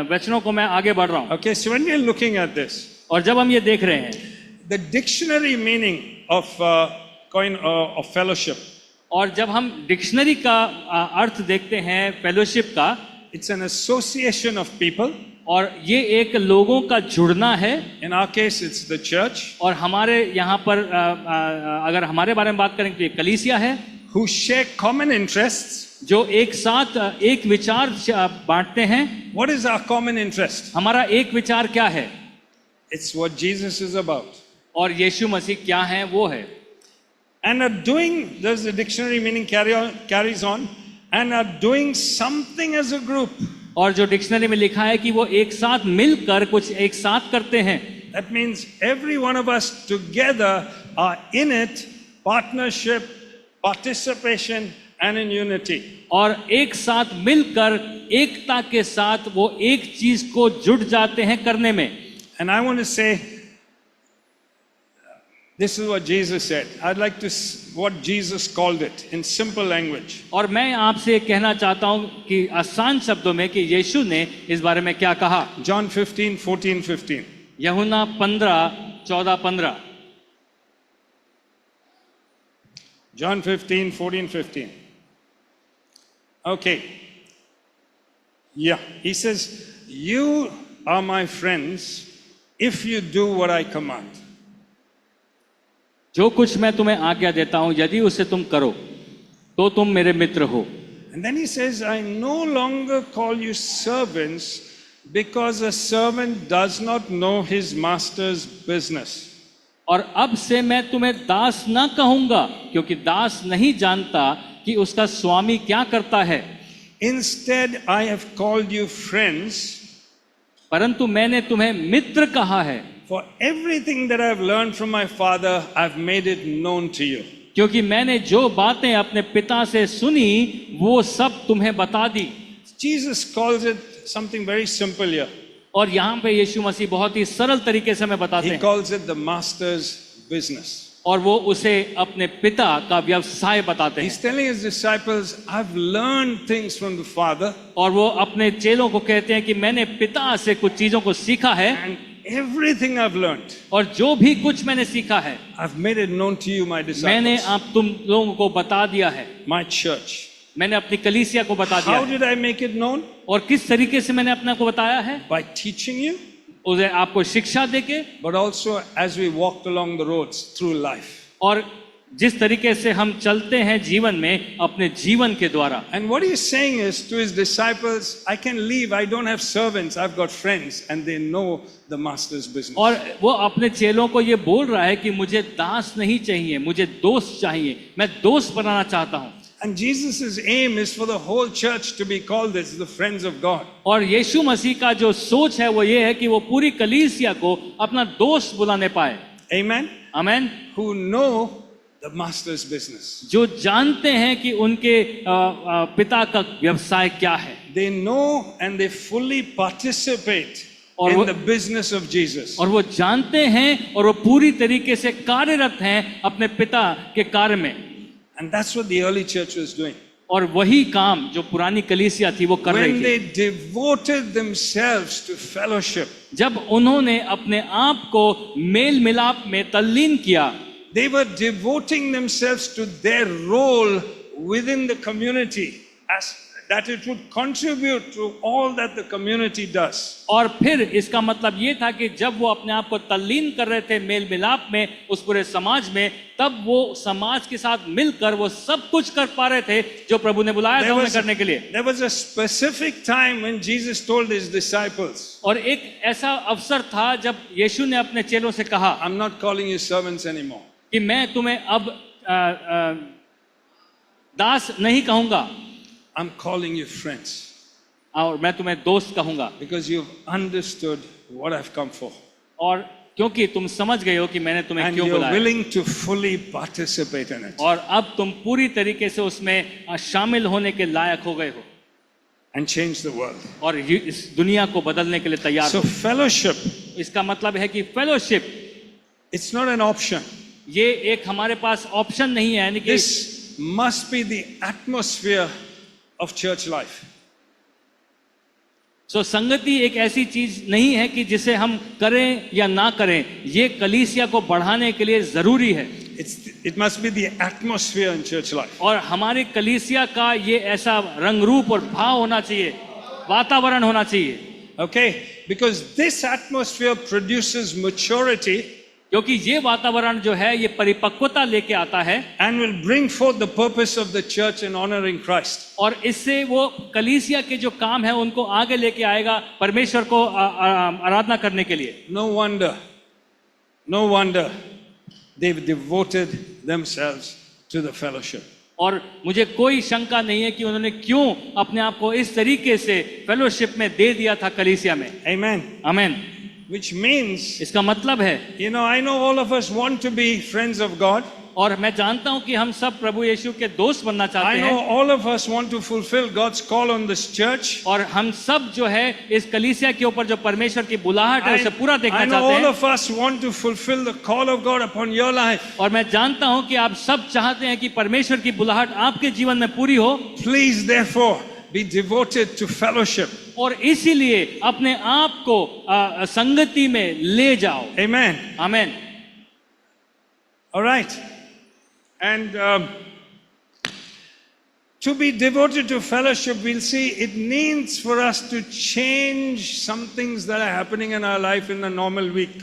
वचनों को मैं आगे बढ़ रहा हूँ। Okay, so when we are looking at this, और जब हम ये देख रहे हैं, the dictionary meaning of fellowship, और जब हम डिक्शनरी का अर्थ देखते हैं फेलोशिप का, it's an association of people. और ये एक लोगों का जुड़ना है। In our case, it's the church. और हमारे यहाँ पर अगर हमारे बारे में बात करें तो ये कलीसिया है। Who share common interests. जो एक साथ एक विचार बांटते हैं। What is our common interest? हमारा एक विचार क्या है? It's what Jesus is about. और यीशु मसीह क्या है वो है। And are doing, there's the dictionary meaning carries on, and are doing something as a group. और जो डिक्शनरी में लिखा है कि वो एक साथ मिलकर कुछ एक साथ करते हैं। That means every one of us together are in it, partnership, participation and in unity. और एक साथ मिलकर एकता के साथ वो एक चीज को जुट जाते हैं करने में। And I want to say, this is what Jesus said. I'd like to what Jesus called it in simple language. और मैं आपसे कहना चाहता हूं कि आसान शब्दों में कि यीशु ने इस बारे में क्या कहा। John 15:14-15. यूहन्ना 15:14-15। John 15:14-15. Okay. Yeah, he says, you are my friends if you do what I command. जो कुछ मैं तुम्हें आज्ञा देता हूं यदि उसे तुम करो तो तुम मेरे मित्र हो। And then he says, I no longer call you servants because a servant does not know his master's business. और अब से मैं तुम्हें दास ना कहूंगा क्योंकि दास नहीं जानता कि उसका स्वामी क्या करता है। Instead, I have called you friends. परंतु मैंने तुम्हें मित्र कहा है। For everything that I've learned from my father, I've made it known to you. क्योंकि मैंने जो बातें अपने पिता से सुनी वो सब तुम्हें बता दी। Jesus calls it something very simple here. और यहाँ पे यीशु मसीह बहुत ही सरल तरीके से हमें बताते He हैं। calls it the master's business. और वो उसे अपने पिता का व्यवसाय बताते He's हैं। telling his disciples, I've learned things from the Father. और वो अपने चेलों को कहते हैं कि मैंने पिता से कुछ चीजों को सीखा है। And everything I've learned, और जो भी कुछ मैंने सीखा है I've made it known to you, my मैंने disciples, तुम लोगों को बता दिया है, my church. मैंने अपनी कलीसिया को बता दिया How है। did I make it known? और किस तरीके से मैंने अपने को बताया है? By teaching you, उसे आपको शिक्षा देके, but also as we walked along the roads through life. और जिस तरीके से हम चलते हैं जीवन में अपने जीवन के द्वारा। And what he's saying is to his disciples, I can leave, I don't have servants, I've got friends, and they know the master's business. और वो अपने चेलों को ये बोल रहा है कि मुझे दास नहीं चाहिए, मुझे दोस्त चाहिए, मैं दोस्त बनाना चाहता हूँ। And Jesus' aim is for the whole church to be called as the friends of God. और यीशु मसीह का जो सोच है वो ये है कि वो पूरी कलीसिया को अपना दोस्त बुलाने पाए। Amen? आमीन। Who know the master's business. जो जानते हैं कि उनके पिता का व्यवसाय क्या है, They know and they fully participate और in वो- the business of Jesus. और वो जानते हैं और वो पूरी तरीके से कार्यरत हैं अपने पिता के कार्य में। And that's what the early church was doing. और वही काम जो पुरानी कलीसिया थी वो कर रही When थी। they devoted themselves to fellowship, जब उन्होंने अपने आप को मेल मिलाप में तल्लीन किया, they were devoting themselves to their role within the community, as that it would contribute to all that the community does. और फिर इसका मतलब ये था कि जब वो अपने आप को तल्लीन कर रहे थे मेल मिलाप में उस पूरे समाज में, तब वो समाज के साथ मिलकर वो सब कुछ कर पा रहे थे जो प्रभु ने बुलाया था उन्हें करने के लिए। There was a specific time when Jesus told his disciples, और एक ऐसा अवसर था जब यीशु ने अपने चेलों से कहा I'm not calling you servants anymore. कि मैं तुम्हें अब दास नहीं कहूंगा, I'm calling you friends और मैं तुम्हें दोस्त कहूंगा, because you've understood what I've come for. और क्योंकि तुम समझ गए हो कि मैंने तुम्हें And क्यों you're बुलाया, willing to fully participate in it. और अब तुम पूरी तरीके से उसमें शामिल होने के लायक हो गए हो And change the world. और इस दुनिया को बदलने के लिए तैयार So हो। fellowship, इसका मतलब है कि fellowship it's not an option. ये एक हमारे पास ऑप्शन नहीं है, यानी कि This must be the atmosphere of church life. संगति एक ऐसी चीज नहीं है कि जिसे हम करें या ना करें, ये कलीसिया को बढ़ाने के लिए जरूरी है। It must be the atmosphere in church life. और हमारी कलीसिया का ये ऐसा रंग रूप और भाव होना चाहिए, वातावरण होना चाहिए, Okay? Because this atmosphere produces maturity क्योंकि ये वातावरण जो है ये परिपक्वता लेके आता है and will bring forth the purpose of the church in honoring Christ. और इससे वो कलीसिया के जो काम है उनको आगे लेके आएगा परमेश्वर को आराधना करने के लिए। No wonder they've devoted themselves to the fellowship. और मुझे कोई शंका नहीं है कि उन्होंने क्यों अपने आप को इस तरीके से फेलोशिप में दे दिया था कलीसिया में। Amen. आमीन। Which means, इसका मतलब है, I know all of us want to be friends of God. और मैं जानता हूं कि हम सब प्रभु यीशु के दोस्त बनना I चाहते know हैं, all of us want to fulfill God's call on this church. और हम सब जो है इस कलीसिया के ऊपर जो परमेश्वर की बुलाहट है उसे पूरा देखना I know चाहते all हैं। of us want to fulfill the call of God upon your life. और मैं जानता हूं कि आप सब चाहते हैं कि परमेश्वर की बुलाहट आपके जीवन में पूरी हो, Please, therefore, be devoted to fellowship. और इसीलिए अपने आप को संगति में ले जाओ। Amen. आमीन। All right. And to be devoted to fellowship, we'll see it needs for us to change some things that are happening in our life in the normal week.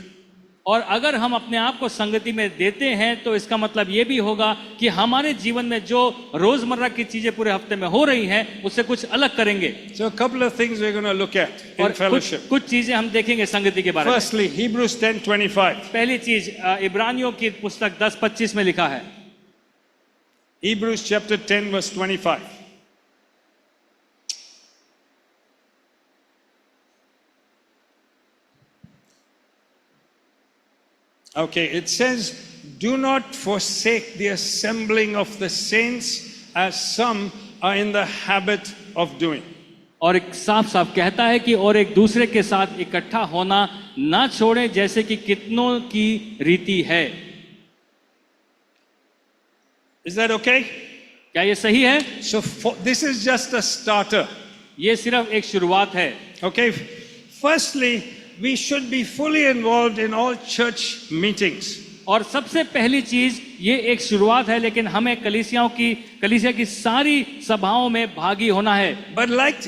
और अगर हम अपने आप को संगति में देते हैं तो इसका मतलब ये भी होगा कि हमारे जीवन में जो रोजमर्रा की चीजें पूरे हफ्ते में हो रही हैं उससे कुछ अलग करेंगे। So a couple of things we're going to look at in और fellowship. कुछ चीजें हम देखेंगे संगति के बारे में। Firstly, Hebrews 10:25. पहली चीज इब्रानियों की पुस्तक 10:25 में लिखा है, Hebrews chapter 10 verse 25. Okay, it says, do not forsake the assembling of the saints as some are in the habit of doing. और एक साफ साफ कहता है कि और एक दूसरे के साथ इकट्ठा होना ना छोड़े जैसे कि कितनों की रीति है। Is that okay? क्या ये सही है? So this is just a starter. ये सिर्फ एक शुरुआत है। Okay, firstly, we should be fully involved in all church meetings. और सबसे पहली चीज ये एक शुरुआत है, लेकिन हमें कलीसिया की सारी सभाओं में भागी होना है। But like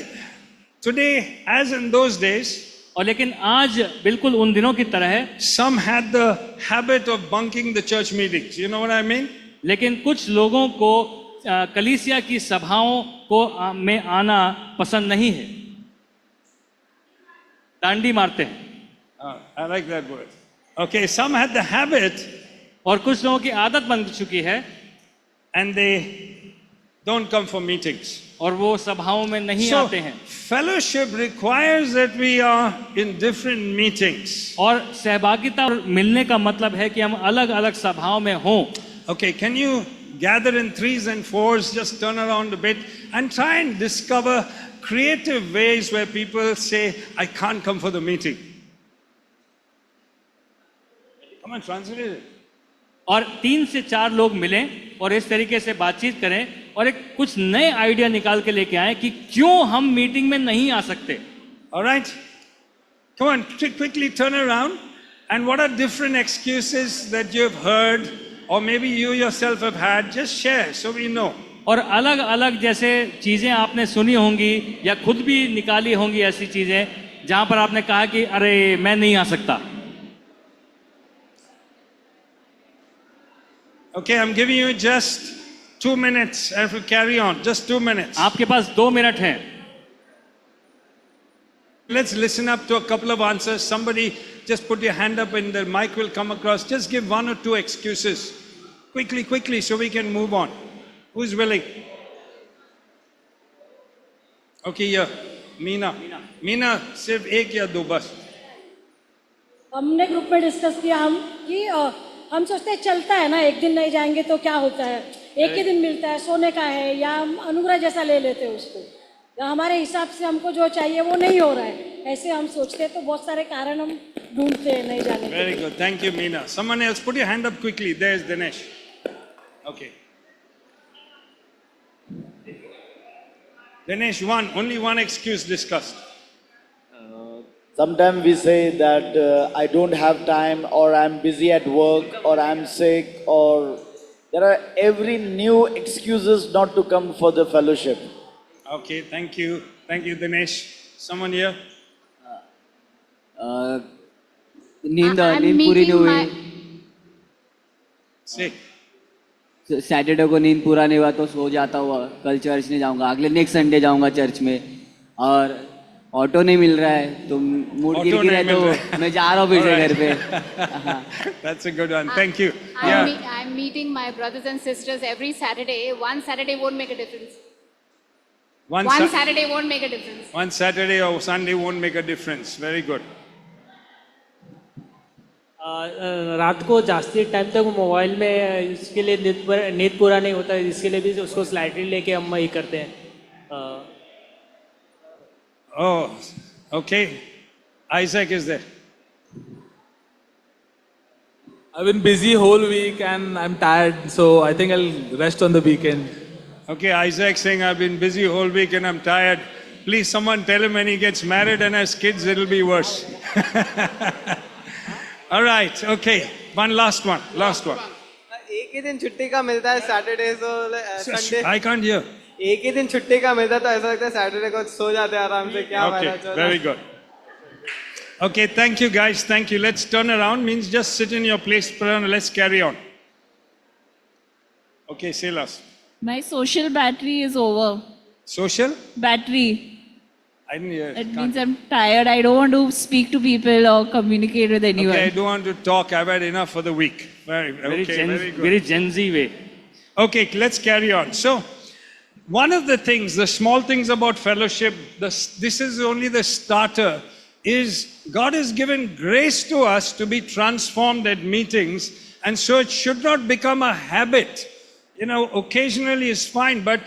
today, as in those days, और लेकिन आज बिल्कुल उन दिनों की तरह है, some had the habit of bunking the church meetings. You know what I mean? लेकिन कुछ लोगों को कलीसिया की सभाओं को में आना पसंद नहीं है, डांडी मारते हैं। I like that word. Okay, some had the habit और कुछ लोगों की आदत बन चुकी है and they don't come for meetings. और वो सभाओं में नहीं So, आते हैं। fellowship requires that we are in different meetings. और सहभागिता और मिलने का मतलब है कि हम अलग अलग सभाओं में हों। Okay, can you gather in threes and fours, just turn around a bit and try and discover creative ways where people say, I can't come for the meeting. Come on, translate it. और 3 से 4 लोग मिलें और इस तरीके से बातचीत करें और एक कुछ नए आइडिया निकाल के लेके आए कि क्यों हम मीटिंग में नहीं आ सकते। All right? Come on, quickly turn around. And what are different excuses that you have heard or maybe you yourself have had? Just share so we know. और अलग अलग जैसे चीजें आपने सुनी होंगी या खुद भी निकाली होंगी, ऐसी चीजें जहां पर आपने कहा कि अरे मैं नहीं आ सकता। Okay, I'm giving you just 2 minutes. I will carry on. Just 2 minutes. आपके पास 2 मिनट हैं। Let's listen up to a couple of answers. Somebody just put your hand up and the mic will come across. Just give 1 or 2 excuses. Quickly, so we can move on. Who's willing? Okay, yeah. Meena, सिर्फ एक या दो बस. हमने group में discuss किया कि हम सोचते हैं चलता है ना, एक दिन नहीं जाएंगे तो क्या होता है, एक ही दिन मिलता है, सोने का है, या हम अनुग्रह जैसा ले लेते हैं उसको, या हमारे हिसाब से हमको जो चाहिए वो नहीं हो रहा है, ऐसे हम सोचते हैं, तो बहुत सारे कारण हम ढूंढते हैं नहीं जाने के। Very good, thank you, Meena. Someone else, put your hand up quickly. There's Dinesh. Okay. Dinesh, only one excuse discussed. Sometimes we say that I don't have time, or I'm busy at work, or I'm sick, or there are every new excuses not to come for the fellowship. Okay, thank you. Thank you, Dinesh. Someone here? नींद I'm नींद पूरी नहीं meeting हुई, Sick. Saturday को नींद पूरा नहीं हुआ तो सो जाता हुआ, कल चर्च नहीं जाऊंगा, अगले नेक्स्ट संडे जाऊंगा चर्च में, और ऑटो नहीं मिल रहा है तो मूड ऑटो गिर है नहीं मिल रहा तो मैं जा रहा हूँ फिर से घर पे। That's a good one. Thank you. Yeah. I'm meeting my brothers and sisters every Saturday. One Saturday won't make a difference. One Saturday won't make a difference. One Saturday or Sunday won't make a difference. Very good. रात को जास्ती time तक mobile में इसके लिए net पूरा नहीं होता है, इसके लिए भी उसको स्लाइडली लेके हम ये करते हैं। Oh, okay. Isaac is there. I've been busy whole week and I'm tired, so I think I'll rest on the weekend. Okay, Isaac saying, I've been busy whole week and I'm tired. Please, someone tell him when he gets married and has kids, it'll be worse. All right, okay. One last one. एक ही दिन छुट्टी का मिलता है Saturday Sunday, I can't hear. एक ही दिन छुट्टी का मिलता है तो ऐसा लगता है सैटरडे को सो जाते हैं आराम से, क्या फायदा Okay, चलो। very good. Okay, thank you guys. Thank you. Let's turn around. Means just sit in your place. Let's carry on. Okay, Silas. My social battery is over. Social? Battery. I didn't hear. It means I'm tired. I don't want to speak to people or communicate with anyone. Okay, I don't want to talk. I've had enough for the week. Very good. very Gen Z way. Okay, let's carry on. So, one of the things, the small things about fellowship, this is only the starter, is God has given grace to us to be transformed at meetings, and so it should not become a habit. You know, occasionally is fine, but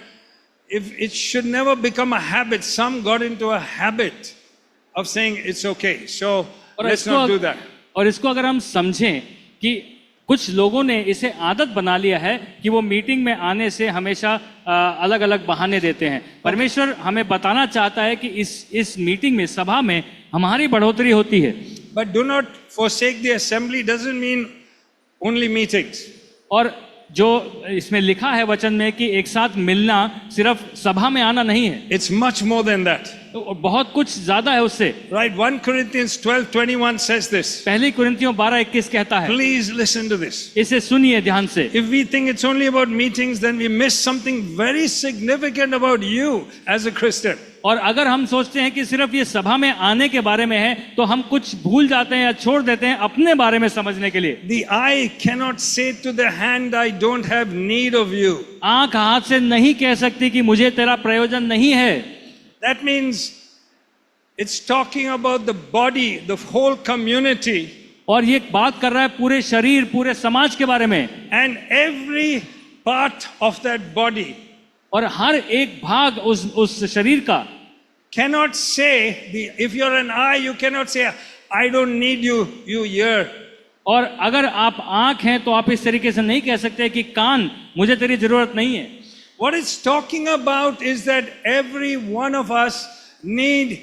if it should never become a habit. Some got into a habit of saying it's okay. So let's not do that. और इसको अगर हम समझें कि कुछ लोगों ने इसे आदत बना लिया है कि वो मीटिंग में आने से हमेशा अलग अलग बहाने देते हैं। परमेश्वर हमें बताना चाहता है कि इस मीटिंग में, सभा में हमारी बढ़ोतरी होती है। But do not forsake the assembly doesn't mean only meetings. और जो इसमें लिखा है वचन में कि एक साथ मिलना सिर्फ सभा में आना नहीं है, It's much more than that. तो बहुत कुछ ज्यादा है उससे। Right? 1 Corinthians 12:21 says this. पहली कुरिन्थियों 12:21 कहता है, Please listen to this. इसे सुनिए ध्यान से। If we think it's only about meetings, then we miss something very significant about you as a Christian. और अगर हम सोचते हैं कि सिर्फ ये सभा में आने के बारे में है तो हम कुछ भूल जाते हैं या छोड़ देते हैं अपने बारे में समझने के लिए। The eye cannot say to the hand, I don't have need of you. आंख हाथ से नहीं कह सकती कि मुझे तेरा प्रयोजन नहीं है। That means it's talking about the body, the whole community, और ये बात कर रहा है पूरे शरीर, पूरे समाज के बारे में, and every part of that body और हर एक भाग उस शरीर का। cannot say, if you're an eye, you cannot say, I don't need you, you ear. और अगर आप आंख हैं तो आप इस तरीके से नहीं कह सकते कि कान, मुझे तेरी जरूरत नहीं है। What it's talking about is that every one of us need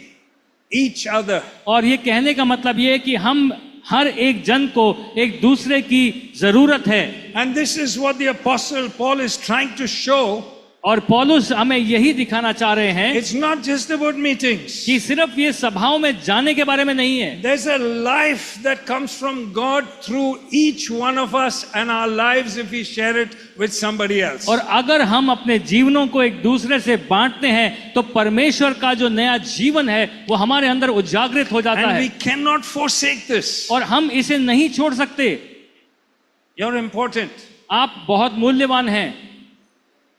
each other. और ये कहने का मतलब ये है कि हम हर एक जन को एक दूसरे की जरूरत है। And this is what the apostle Paul is trying to show. और पौलुस हमें यही दिखाना चाह रहे हैं It's not just about meetings. कि सिर्फ ये सभाओं में जाने के बारे में नहीं है। There's a life that comes from God through each one of us and our lives if we share it with somebody else. और अगर हम अपने जीवनों को एक दूसरे से बांटते हैं तो परमेश्वर का जो नया जीवन है वो हमारे अंदर उजागृत हो जाता And है। we cannot forsake this. और हम इसे नहीं छोड़ सकते। You're important. आप बहुत मूल्यवान हैं।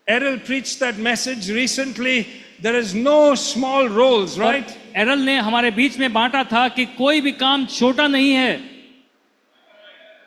Errol preached that message recently. There is no small roles, right? एरल ने हमारे बीच में बांटा था कि कोई भी काम छोटा नहीं है,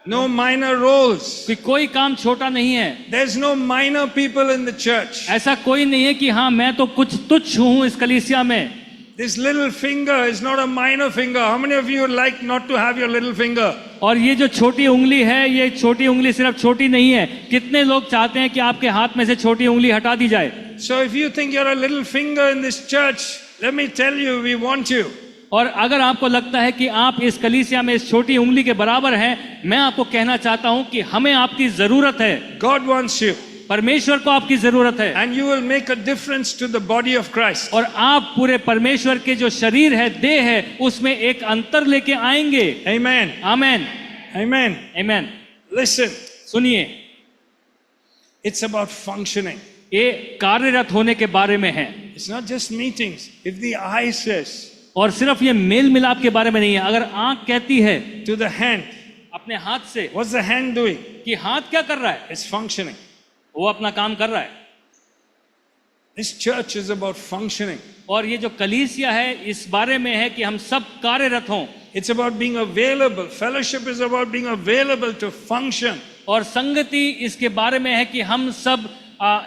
No minor roles. कि कोई काम छोटा नहीं है। There's no minor people in the church. ऐसा कोई नहीं है कि हाँ मैं तो कुछ तुच्छ हूँ इस कलीसिया में। This little finger is not a minor finger. How many of you would like not to have your little finger? और ये जो छोटी उंगली है, ये छोटी उंगली सिर्फ छोटी नहीं है। कितने लोग चाहते हैं कि आपके हाथ में से छोटी उंगली हटा दी जाए? So if you think you're a little finger in this church, let me tell you, we want you. और अगर आपको लगता है कि आप इस कलीसिया में इस छोटी उंगली के बराबर हैं, मैं आपको कहना चाहता हूं कि हमें आपकी जरूरत है। God wants you. परमेश्वर को आपकी जरूरत है। And you will make a difference to the body of Christ. और आप पूरे परमेश्वर के जो शरीर है, देह है, उसमें एक अंतर लेके आएंगे। Amen. आमेन, Amen. आमेन। Listen, सुनिए, it's about functioning. ये कार्यरत होने के बारे में है। It's not just meetings. If the eye says और सिर्फ ये मेल मिलाप के बारे में नहीं है। अगर आंख कहती है to the hand, अपने हाथ से what's the hand doing? कि हाथ क्या कर रहा है, It's functioning. वो अपना काम कर रहा है। This church is about functioning. और ये जो कलीसिया है इस बारे में है कि हम सब कार्यरत हों। It's about being available. Fellowship is about being available to function. और संगति इसके बारे में है कि हम सब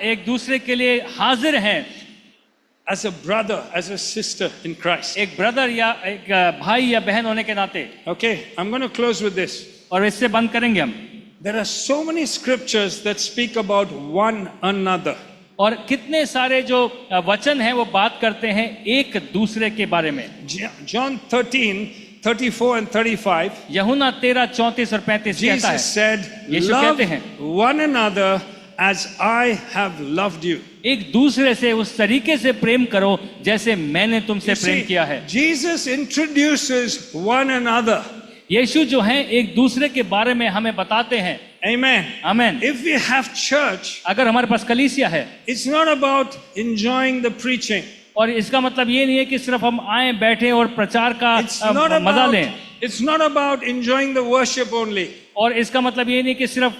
एक दूसरे के लिए हाजिर हैं। As a brother, as a sister in Christ. एक ब्रदर या एक भाई या बहन होने के नाते। Okay, I'm going to close with this. और इससे बंद करेंगे हम। There are so many scriptures that speak about one another. और कितने सारे जो वचन हैं वो बात करते हैं एक दूसरे के बारे में। John 13:34 and 35. यूहन्ना 13:34 और 35 कहता है, Jesus said, यीशु "Love कहते हैं, one another as I have loved you." एक दूसरे से उस तरीके से प्रेम करो जैसे मैंने तुमसे You प्रेम see, किया है। Jesus introduces one another. यीशु जो है एक दूसरे के बारे में हमें बताते हैं। Amen. Amen. If we have church, अगर हमारे पास कलीसिया है, it's not about enjoying the preaching. और इसका मतलब ये नहीं है कि सिर्फ हम आए बैठे और प्रचार का It's not मजा about, लें। it's not about enjoying the worship only. और इसका मतलब ये नहीं कि सिर्फ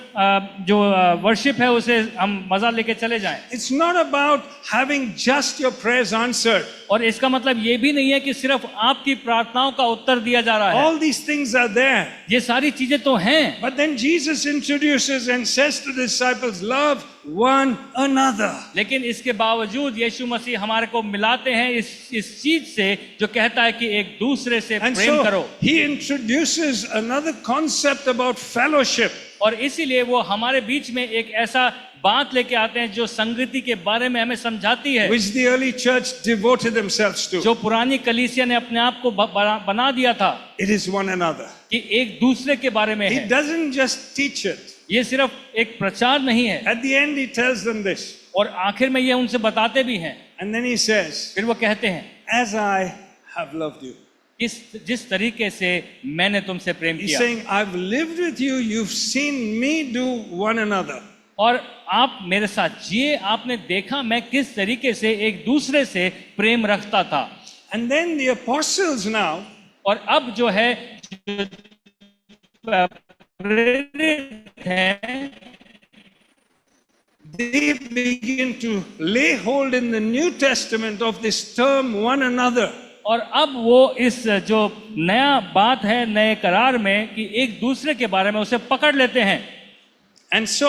जो वर्शिप है उसे हम मजा लेके चले जाएं। It's not about having just your prayers answered. और इसका मतलब ये भी नहीं है कि सिर्फ आपकी प्रार्थनाओं का उत्तर दिया जा रहा है। All these things are there. ये सारी चीजें तो हैं, But then Jesus introduces and says to the disciples, love one another. लेकिन इसके बावजूद यीशु मसीह हमारे को मिलाते हैं इस चीज से जो कहता है कि एक दूसरे से And प्रेम so करो। he introduces another concept about fellowship. और इसीलिए वो हमारे बीच में एक ऐसा बात लेके आते हैं जो संगति के बारे में हमें समझाती है, which the early church devoted themselves to. जो पुरानी कलीसिया ने अपने आप को बना दिया था It is one another. कि एक दूसरे के बारे में He है। doesn't just teach it. ये सिर्फ एक प्रचार नहीं है, At the end, he tells them this. और आखिर में ये उनसे बताते भी हैं। And then he says, फिर वो कहते हैं, as I have loved you. जिस तरीके से मैंने तुमसे प्रेम He's किया। saying, I've lived with you. You've seen me do one another. और आप मेरे साथ जिए, आपने देखा मैं किस तरीके से एक दूसरे से प्रेम रखता था। And then the apostles now, और अब जो है जो प्रेरित हैं, they begin to lay hold in the New Testament of this term one another. और अब वो इस जो नया बात है नए करार में कि एक दूसरे के बारे में उसे पकड़ लेते हैं। And so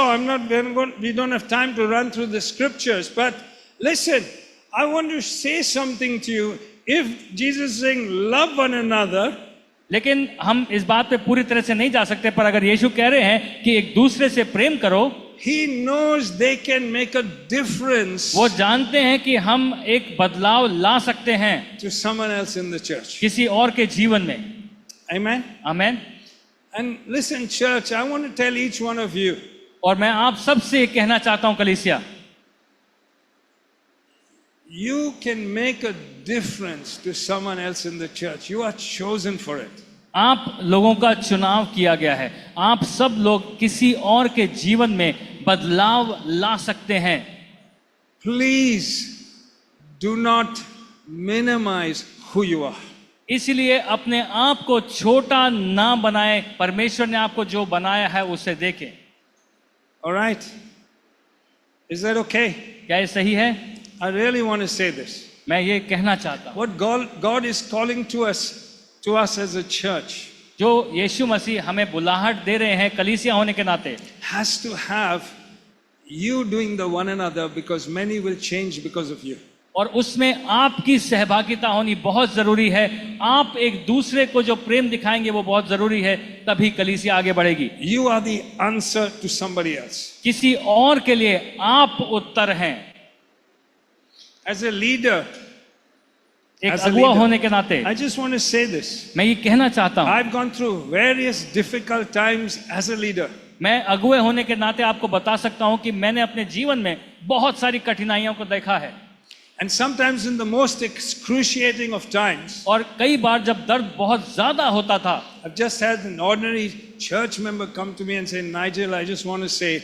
we don't have time to run through the scriptures, but listen, I want to say something to you. If Jesus is saying love one another, लेकिन हम इस बात पे पूरी तरह से नहीं जा सकते, पर अगर यीशु कह रहे हैं कि एक दूसरे से प्रेम करो, he knows they can make a difference वो जानते हैं कि हम एक बदलाव ला सकते हैं to someone else in the church. किसी और के जीवन में। Amen? Amen. And listen, church, I want to tell each one of you, और मैं आप सबसे कहना चाहता हूं कलीसिया, you can make a difference to someone else in the church. You are chosen for it. आप लोगों का चुनाव किया गया है। आप सब लोग किसी और के जीवन में बदलाव ला सकते हैं। Please do not minimize who you are. इसलिए अपने आप को छोटा ना बनाए, परमेश्वर ने आपको जो बनाया है उसे देखें। All right? Is that okay? क्या ये सही है? I really want to say this. मैं ये कहना चाहता हूँ, What God is calling to us as a church जो यीशु मसीह हमें बुलाहट दे रहे हैं कलीसिया होने के नाते, has to have you doing the one another, because many will change because of you. और उसमें आपकी सहभागिता होनी बहुत जरूरी है। आप एक दूसरे को जो प्रेम दिखाएंगे वो बहुत जरूरी है, तभी कलीसिया आगे बढ़ेगी। You are the answer to somebody else. किसी और के लिए आप उत्तर हैं। As a leader, एक as a अगुआ leader, होने के नाते I just want to say this. मैं ये कहना चाहता हूँ, I've gone through various difficult times as a leader. मैं अगुए होने के नाते आपको बता सकता हूँ कि मैंने अपने जीवन में बहुत सारी कठिनाइयों को देखा है। And sometimes in the most excruciating of times, और कई बार जब दर्द बहुत ज्यादा होता था, I've just had an ordinary church member come to me and say, Nigel, I just want to say,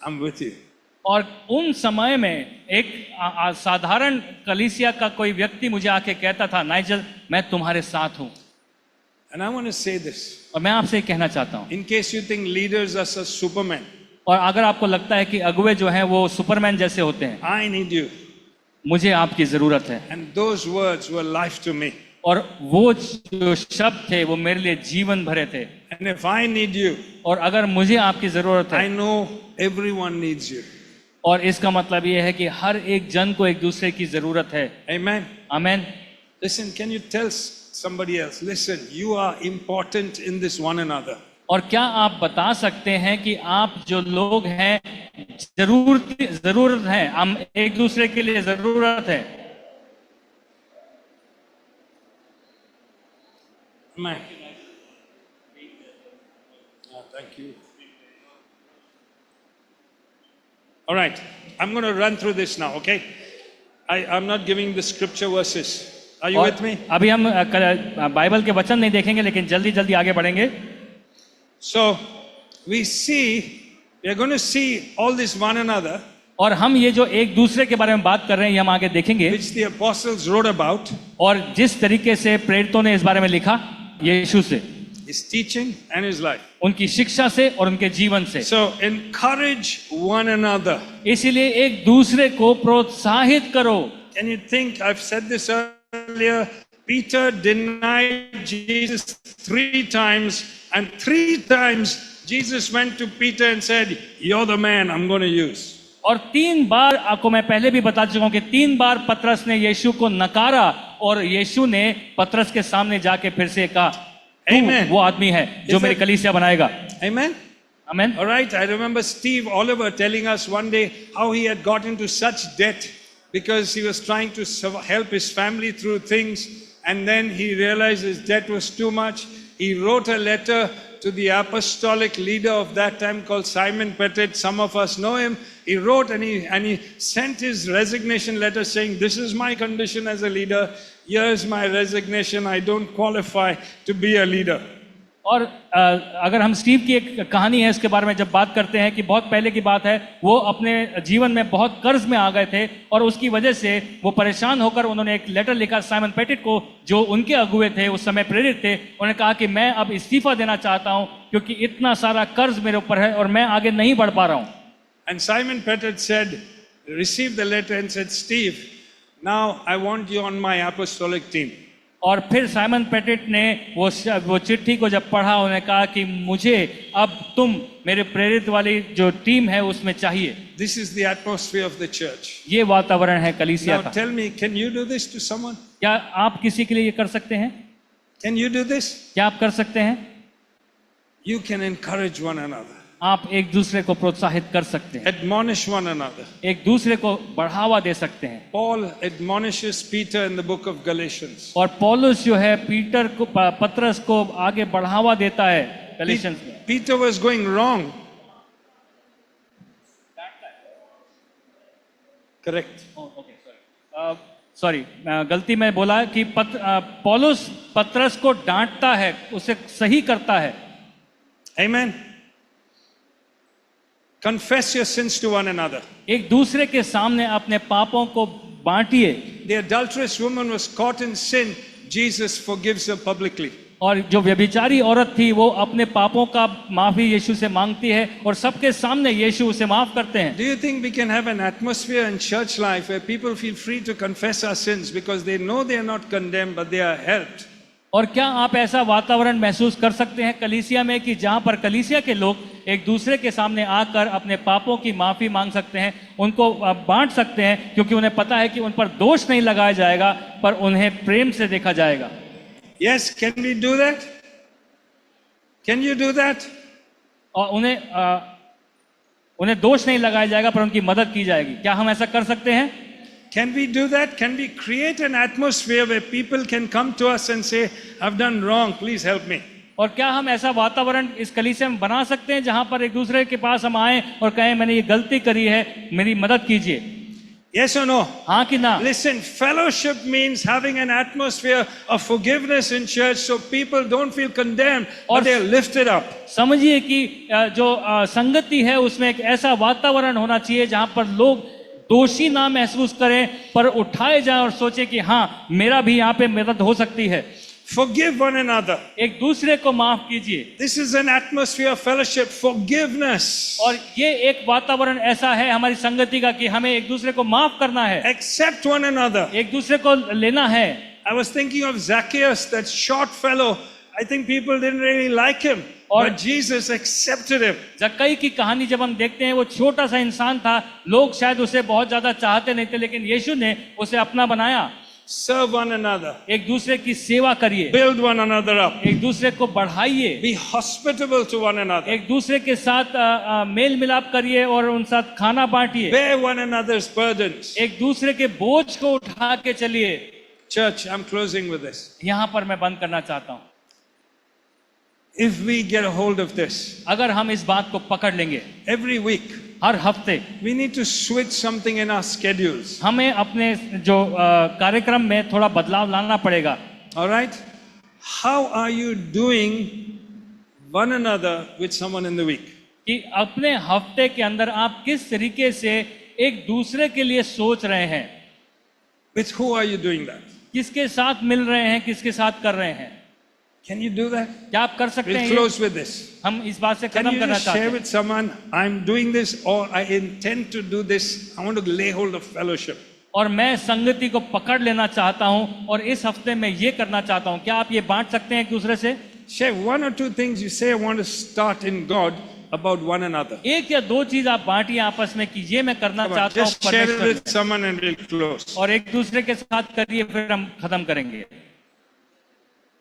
I'm with you. और उन समय में एक साधारण कलीसिया का कोई व्यक्ति मुझे आके कहता था, नाइजल मैं तुम्हारे साथ हूँ। And I want to say this. और मैं आपसे कहना चाहता हूँ, In case you think leaders are such supermen, और अगर आपको लगता है कि अगुए जो हैं वो सुपरमैन जैसे होते हैं, I need you. मुझे आपकी जरूरत है। And those words were life to me. और वो जो शब्द थे वो मेरे लिए जीवन भरे थे। And if I need you, और अगर मुझे आपकी जरूरत I है, know everyone needs you. और इसका मतलब ये है कि हर एक जन को एक दूसरे की जरूरत है। Amen. Amen. Listen, can you tell somebody else, listen, you are important in this one another. और क्या आप बता सकते हैं कि आप जो लोग हैं जरूरत है, हम एक दूसरे के लिए जरूरत है। Amen. Thank you. All right, I'm going to run through this now, okay? I'm not giving the scripture verses. Are you with me? अभी हम बाइबल के वचन नहीं देखेंगे, लेकिन जल्दी जल्दी आगे बढ़ेंगे। So we are going to see all this one another, और हम ये जो एक दूसरे के बारे में बात कर रहे हैं ये हम आगे देखेंगे, which the apostles wrote about, और जिस तरीके से प्रेरितों ने इस बारे में लिखा यीशु से, his teaching and his life. उनकी शिक्षा से और उनके जीवन से। So encourage one another. इसीलिए एक दूसरे को प्रोत्साहित करो। Can you think, I've said this earlier, Peter denied Jesus 3 times, and 3 times Jesus went to Peter and said, you're the man I'm going to use. और 3 बार आपको मैं पहले भी बता चुका हूं कि 3 बार पतरस ने यीशु को नकारा, और यीशु ने पतरस के सामने जाके फिर से कहा, Amen. वो आदमी है जो मेरी कलीसिया बनाएगा। Amen. Amen. All right, I remember Steve Oliver telling us one day how he had got into such debt because he was trying to help his family through things, and then he realized his debt was too much. He wrote a letter to the apostolic leader of that time called Simon Pettit. Some of us know him. He wrote and he sent his resignation letter saying, "This is my condition as a leader. Here's my resignation. I don't qualify to be a leader." और अगर हम Steve की एक कहानी है इसके बारे में जब बात करते हैं कि बहुत पहले की बात है, वो अपने जीवन में बहुत कर्ज में आ गए थे और उसकी वजह से वो परेशान होकर उन्होंने एक लेटर लिखा साइमन पेटिट को, जो उनके अगुए थे, उस समय प्रेरित थे। उन्होंने कहा कि मैं अब इस्तीफा देना चाहता हूं क्योंकि इतना सारा कर्ज मेरे ऊपर है और मैं आगे नहीं बढ़ पा रहा हूं। And Simon Pettit said, received the letter and said, "Steve, now I want you on my apostolic team." और फिर साइमन पेटिट ने वो चिट्ठी को जब पढ़ा, उन्होंने कहा कि मुझे अब तुम मेरे प्रेरित वाली जो टीम है उसमें चाहिए। This is the atmosphere of the church. ये वातावरण है कलीसिया Now का। tell me, can you do this to someone? क्या आप किसी के लिए ये कर सकते हैं? Can you do this? क्या आप कर सकते हैं? You can encourage one another, आप एक दूसरे को प्रोत्साहित कर सकते हैं, admonish one another. एक दूसरे को बढ़ावा दे सकते हैं। Paul admonishes Peter in the book of Galatians. और पौलुस जो है पीटर को, पतरस को आगे बढ़ावा देता है गलातियंस में। Peter was going wrong. Correct. Sorry, गलती मैं बोला कि पौलुस पतरस को डांटता है, उसे सही करता है। Amen. Confess your sins to one another. एक दूसरे के सामने अपने पापों को बांटिए। The adulterous woman was caught in sin. Jesus forgives her publicly. और जो व्यभिचारी औरत थी वो अपने पापों का माफी यीशु से मांगती है और सबके सामने यीशु उसे माफ करते हैं। Do you think we can have an atmosphere in church life where people feel free to confess our sins because they know they are not condemned but they are helped? और क्या आप ऐसा वातावरण महसूस कर सकते हैं कलीसिया में कि जहां पर कलीसिया के लोग एक दूसरे के सामने आकर अपने पापों की माफी मांग सकते हैं, उनको बांट सकते हैं, क्योंकि उन्हें पता है कि उन पर दोष नहीं लगाया जाएगा पर उन्हें प्रेम से देखा जाएगा। Yes, can we do that? Can you do that? और उन्हें दोष नहीं लगाया जाएगा पर उनकी मदद की जाएगी। क्या हम ऐसा कर सकते हैं? Can we do that? Can we create an atmosphere where people can come to us and say, "I've done wrong, please help me"? और क्या हम ऐसा वातावरण इस कलीसिया में बना सकते हैं जहां पर एक दूसरे के पास हम आए और कहें मैंने ये गलती करी है, मेरी मदद कीजिए? Yes or no? हाँ कि ना? Listen, fellowship means having an atmosphere of forgiveness in church so people don't feel condemned or they are lifted up. समझिए कि जो संगति है उसमें एक ऐसा वातावरण होना चाहिए जहां पर लोग दोषी ना महसूस करें पर उठाए जाएं और सोचे कि हाँ मेरा भी यहाँ पे मदद हो सकती है। Forgive one another. एक दूसरे को माफ कीजिए। This is an atmosphere of fellowship, forgiveness. और ये एक वातावरण ऐसा है हमारी संगति का कि हमें एक दूसरे को माफ करना है, Accept one another. एक दूसरे को लेना है। I was thinking of Zacchaeus, that short fellow. I think people didn't really like him, but Jesus accepted him. जक्कई की कहानी जब हम देखते हैं, वो छोटा सा इंसान था, लोग शायद उसे बहुत ज्यादा चाहते नहीं थे, लेकिन यीशु ने उसे अपना बनाया। Serve one another. एक दूसरे की सेवा करिए, Build one another up. एक दूसरे को बढ़ाइए, Be hospitable to one another. एक दूसरे के साथ मेल मिलाप करिए और उन साथ खाना बांटिए, Bear one another's burdens. एक दूसरे के बोझ को उठा के चलिए। Church, I'm closing with this. यहाँ पर मैं बंद करना चाहता हूँ। If we get a hold of this, अगर हम इस बात को पकड़ लेंगे, every week, हर हफ्ते we need to switch something in our schedules. हमें अपने जो कार्यक्रम में थोड़ा बदलाव लाना पड़ेगा। All right? How are you doing one another with someone in the week? कि अपने हफ्ते के अंदर आप किस तरीके से एक दूसरे के लिए सोच रहे हैं, With who are you doing that? किसके साथ मिल रहे हैं, किसके साथ कर रहे हैं। Can you do that? क्या आप कर सकते We'll हैं? close with this. हम इस बात से Can खत्म you करना just चाहते share हैं। with someone, I'm doing this or I intend to do this. I want to lay hold of fellowship. और मैं संगति को पकड़ लेना चाहता हूं और इस हफ्ते में ये करना चाहता हूं। क्या आप ये बांट सकते हैं एक दूसरे से? Share one or two things you say I want to start in God about one another. एक या दो चीज आप बांटिए आपस में कि ये मैं करना Come on, चाहता हूँ just share it परमेश्वर with someone and we'll close. और एक दूसरे के साथ करिए, फिर हम खत्म करेंगे।